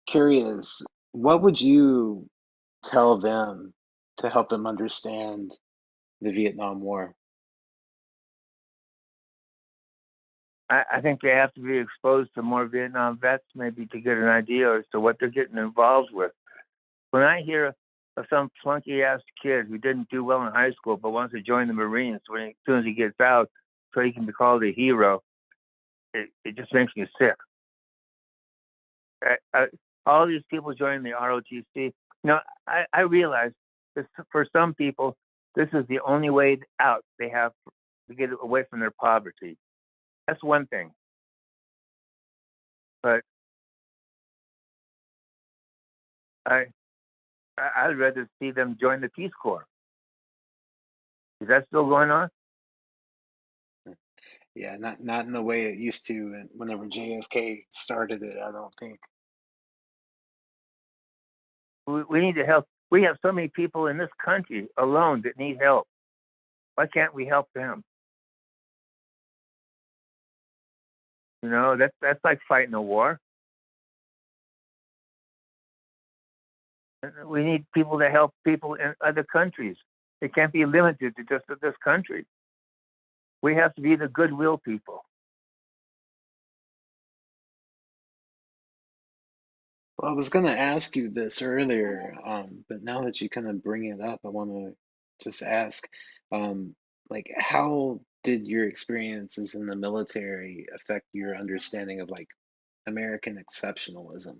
curious, what would you tell them to help them understand the Vietnam War? I think they have to be exposed to more Vietnam vets, maybe, to get an idea as to what they're getting involved with. When I hear of some flunky-ass kid who didn't do well in high school but wants to join the Marines as soon as he gets out so he can be called a hero, it just makes me sick. All these people joining the ROTC, I realize that for some people, this is the only way out they have to get away from their poverty. That's one thing. But I'd rather see them join the Peace Corps. Is that still going on? Yeah, not in the way it used to whenever JFK started it, I don't think. We need to help. We have so many people in this country alone that need help. Why can't we help them? That's like fighting a war. We need people to help people in other countries. It can't be limited to just this country. We have to be the goodwill people. Well, I was going to ask you this earlier, but now that you kind of bring it up, I want to just ask, like, how did your experiences in the military affect your understanding of like American exceptionalism?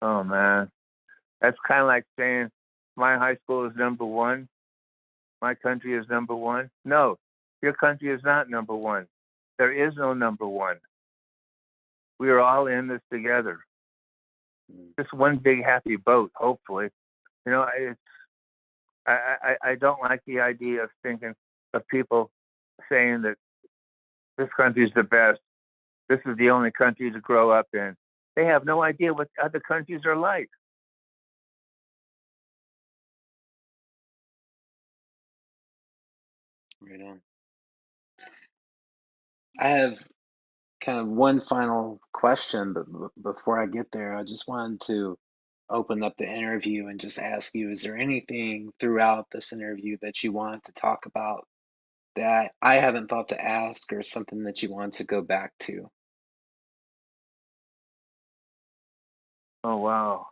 Oh man, that's kind of like saying my high school is number one, my country is number one. No, your country is not number one. There is no number one. We are all in this together. Just one big happy boat, hopefully. I don't like the idea of thinking of people saying that this country is the best. This is the only country to grow up in. They have no idea what other countries are like. Right on. I have kind of one final question, but before I get there, I just wanted to open up the interview and just ask you, is there anything throughout this interview that you wanted to talk about that I haven't thought to ask, or something that you want to go back to? Oh wow.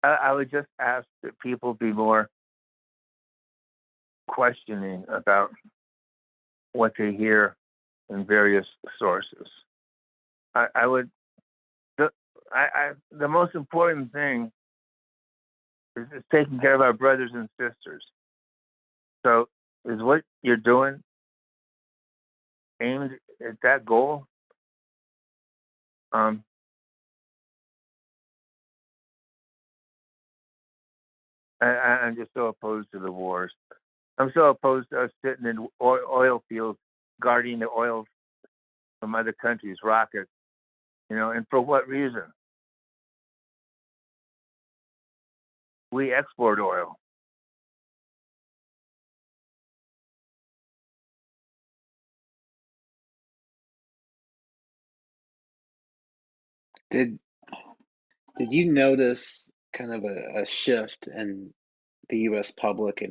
I would just ask that people be more questioning about what they hear in various sources. The most important thing is taking care of our brothers and sisters. So is what you're doing aimed at that goal? I'm just so opposed to the wars. I'm so opposed to us sitting in oil fields guarding the oil from other countries' rockets, and for what reason? We export oil. Did you notice kind of a shift in the U.S. public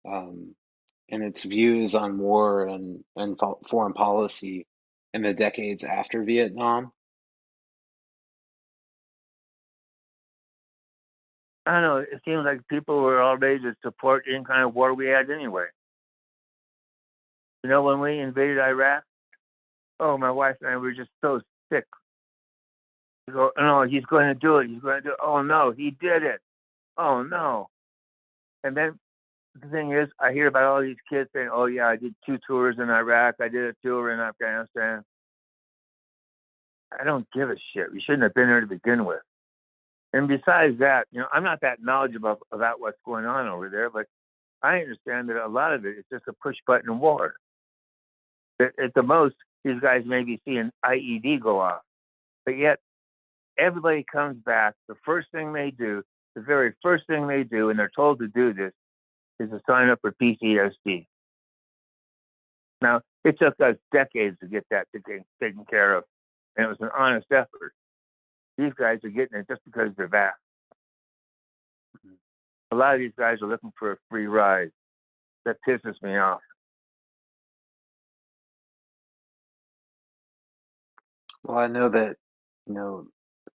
um, and its views on war and foreign policy in the decades after Vietnam? I don't know. It seems like people were all ready to support any kind of war we had anyway. When we invaded Iraq, oh, my wife and I were just so sick. We go, no, he's going to do it. He's going to do it. Oh, no, he did it. Oh, no. And then the thing is, I hear about all these kids saying, oh, yeah, I did 2 tours in Iraq. I did a tour in Afghanistan. I don't give a shit. We shouldn't have been there to begin with. And besides that, I'm not that knowledgeable about what's going on over there, but I understand that a lot of it is just a push button war. At the most, these guys may be seeing IED go off, but yet everybody comes back. The very first thing they do, and they're told to do this, is to sign up for PTSD. Now, it took us decades to get that taken care of, and it was an honest effort. These guys are getting it just because they're back. A lot of these guys are looking for a free ride. That pisses me off. Well, I know that,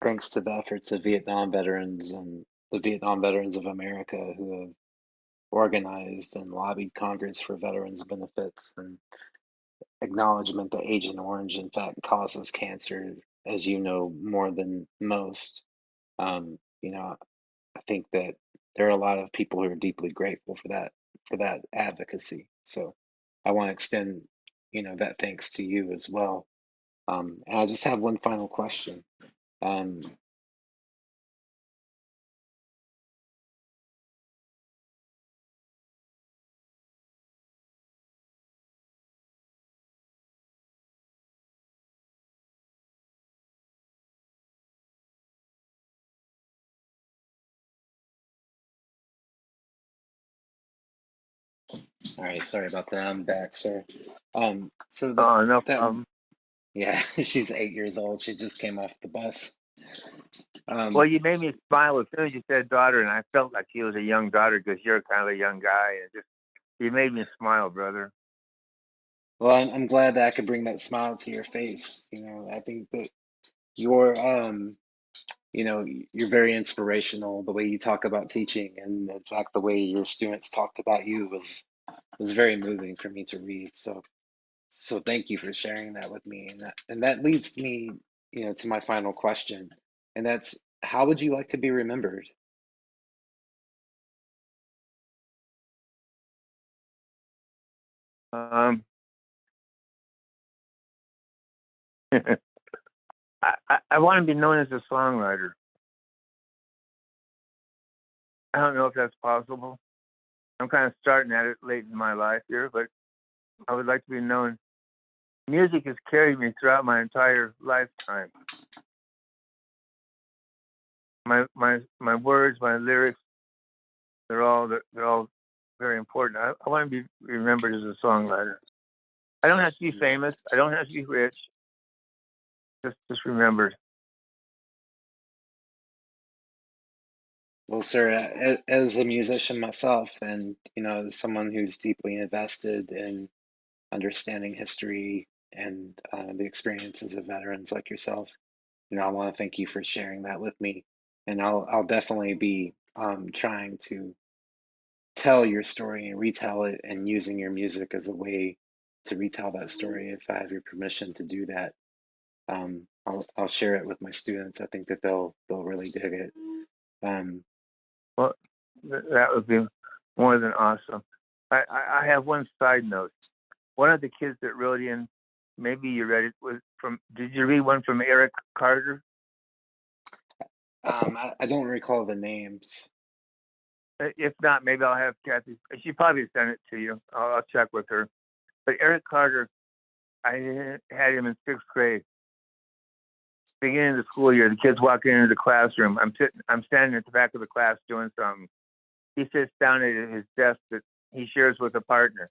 thanks to the efforts of Vietnam veterans and the Vietnam Veterans of America who have organized and lobbied Congress for veterans benefits and acknowledgement that Agent Orange, in fact, causes cancer, as you know more than most. I think that there are a lot of people who are deeply grateful for that advocacy. So I want to extend, that thanks to you as well. And I just have one final question. Um, all right, sorry about that. I'm back, sir. So Oh, no that problem. yeah, she's 8 years old. She just came off the bus. Well, Um, you made me smile as soon as you said daughter, and I felt like she was a young daughter because you're kind of a young guy, and just you made me smile, brother. well, I'm glad that I could bring that smile to your face. I think that you're you're very inspirational. The way you talk about teaching, and in fact, the way your students talked about you was very moving for me to read. So thank you for sharing that with me, and that leads me, to my final question, and that's how would you like to be remembered? Um, I want to be known as a songwriter. I don't know if that's possible. I'm kind of starting at it late in my life here, but I would like to be known. Music has carried me throughout my entire lifetime. My words, my lyrics, they're all very important. I want to be remembered as a songwriter. I don't have to be famous. I don't have to be rich. Just remembered. Well, sir, as a musician myself, and as someone who's deeply invested in understanding history and the experiences of veterans like yourself, I want to thank you for sharing that with me, and I'll definitely be trying to tell your story and retell it, and using your music as a way to retell that story. If I have your permission to do that, I'll share it with my students. I think that they'll really dig it. Um, Well, that would be more than awesome. I have one side note. One of the kids that wrote in, maybe you read it, was from, did you read one from Eric Carter? I don't recall the names. If not, maybe I'll have Kathy. She probably sent it to you. I'll check with her. But Eric Carter, I had him in 6th grade. Beginning of the school year, the kids walking into the classroom. I'm standing at the back of the class doing something. He sits down at his desk that he shares with a partner.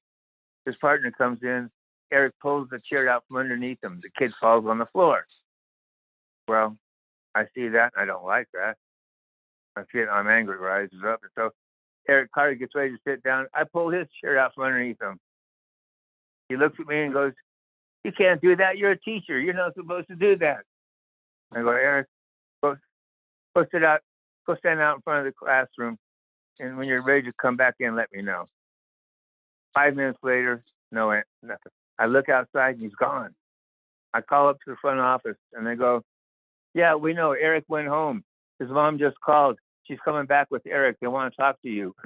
His partner comes in. Eric pulls the chair out from underneath him. The kid falls on the floor. Well, I see that. And I don't like that. I'm angry rises up. And so Eric Carter gets ready to sit down. I pull his chair out from underneath him. He looks at me and goes, "You can't do that. You're a teacher. You're not supposed to do that." I go, "Eric, go sit out. Go stand out in front of the classroom. And when you're ready to come back in, let me know." 5 minutes later, nothing. I look outside and he's gone. I call up to the front office and they go, "Yeah, we know. Eric went home. His mom just called. She's coming back with Eric. They want to talk to you."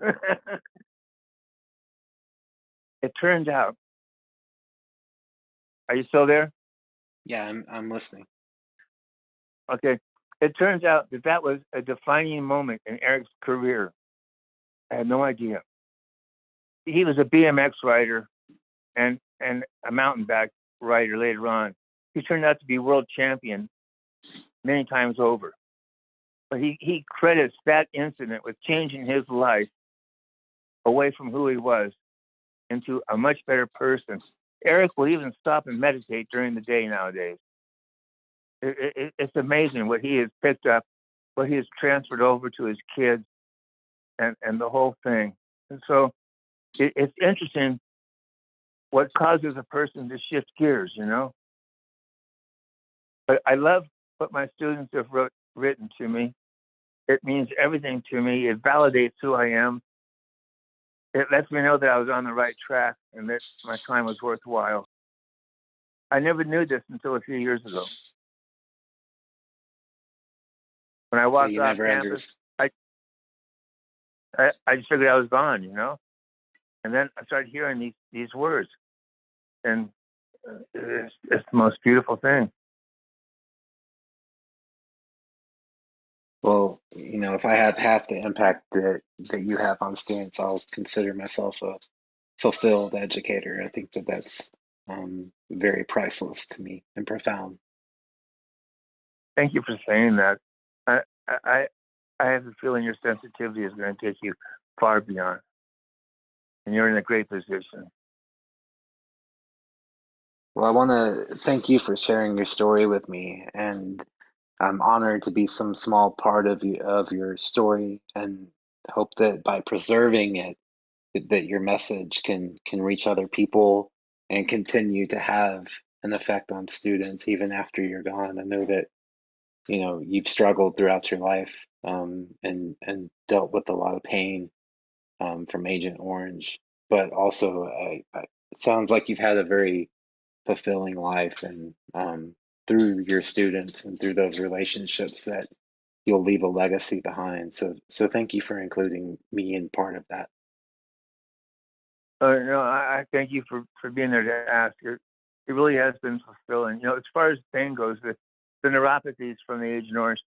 It turns out, are you still there? Yeah, I'm listening. Okay. It turns out that was a defining moment in Eric's career. I had no idea. He was a BMX rider and a mountain bike rider later on. He turned out to be world champion many times over. But he credits that incident with changing his life away from who he was into a much better person. Eric will even stop and meditate during the day nowadays. It's amazing what he has picked up, what he has transferred over to his kids, and the whole thing. And so it's interesting what causes a person to shift gears, you know. But I love what my students have written to me. It means everything to me. It validates who I am. It lets me know that I was on the right track and that my time was worthwhile. I never knew this until a few years ago. When I So walked you off never campus, I just figured I was gone, you know. And then I started hearing these words, and it's the most beautiful thing. Well, if I have half the impact that you have on students, I'll consider myself a fulfilled educator. I think that's very priceless to me and profound. Thank you for saying that. I I I have a feeling your sensitivity is going to take you far beyond, and you're in a great position. Well, I want to thank you for sharing your story with me, and I'm honored to be some small part of your story, and hope that by preserving it, that your message can reach other people and continue to have an effect on students even after you're gone. I know that you've struggled throughout your life, and dealt with a lot of pain, from Agent Orange, but also it sounds like you've had a very fulfilling life, and through your students and through those relationships that you'll leave a legacy behind. So thank you for including me in part of that. No, I thank you for being there to ask. It really has been fulfilling. You know, as far as pain goes, the neuropathies from the Agent Orange,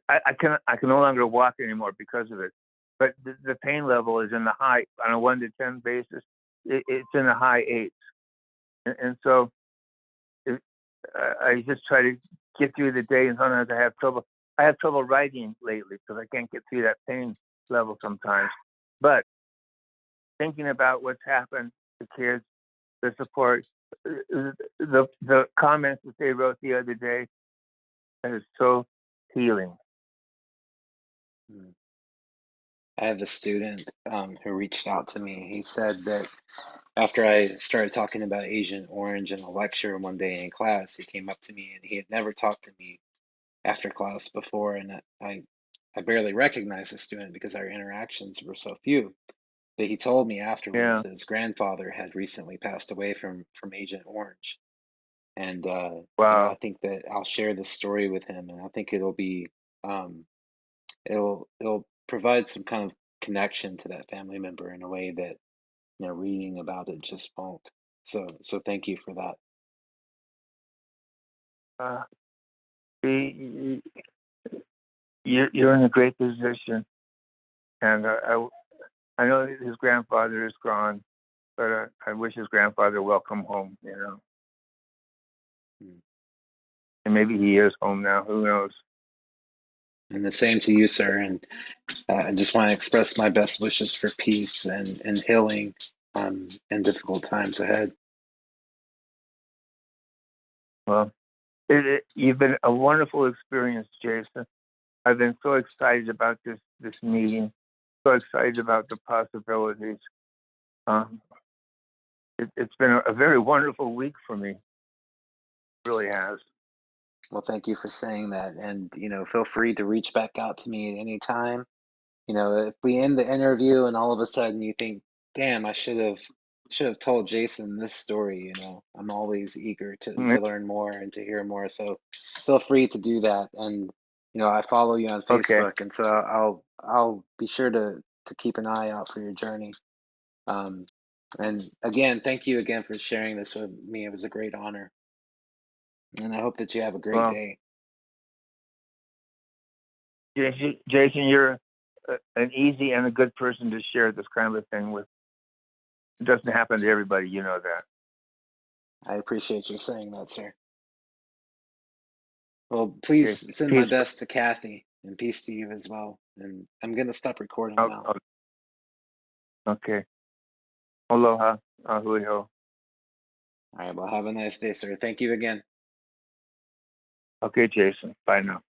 I can no longer walk anymore because of it. But the pain level is in the high on a 1 to 10 basis. It's in the high eights, and so it, I just try to get through the day. And sometimes I have trouble. I have trouble writing lately because I can't get through that pain level sometimes. But thinking about what's happened to kids, the support, the comments that they wrote the other day, is so healing. Mm. I have a student who reached out to me. He said that after I started talking about Agent Orange in a lecture one day in class, he came up to me, and he had never talked to me after class before, and I barely recognized the student because our interactions were so few. But he told me Yeah. afterwards that his grandfather had recently passed away from Agent Orange, and I Wow. think that I'll share this story with him, and I think it'll be, it'll provide some kind of connection to that family member in a way that, reading about it just won't. So thank you for that. See, you're in a great position, and I know his grandfather is gone, but I wish his grandfather welcome home. Mm. And maybe he is home now. Who knows? And the same to you, sir. And I just want to express my best wishes for peace and healing in difficult times ahead. Well, you've been a wonderful experience, Jason. I've been so excited about this meeting, so excited about the possibilities. It's been a very wonderful week for me. It really has. Well, thank you for saying that. And, feel free to reach back out to me at any time. If we end the interview and all of a sudden you think, damn, I should have told Jason this story, I'm always eager to learn more and to hear more. So feel free to do that. And, I follow you on Okay. Facebook, and so I'll be sure to keep an eye out for your journey. And again, thank you again for sharing this with me. It was a great honor. And I hope that you have a great Well, day. Jason, you're an easy and a good person to share this kind of thing with. It doesn't happen to everybody, you know that. I appreciate you saying that, sir. Well, please Okay. send my best to Kathy, and peace to you as well. And I'm going to stop recording now. Okay. Aloha. Hui ho. All right, well, have a nice day, sir. Thank you again. Okay, Jason. Bye now.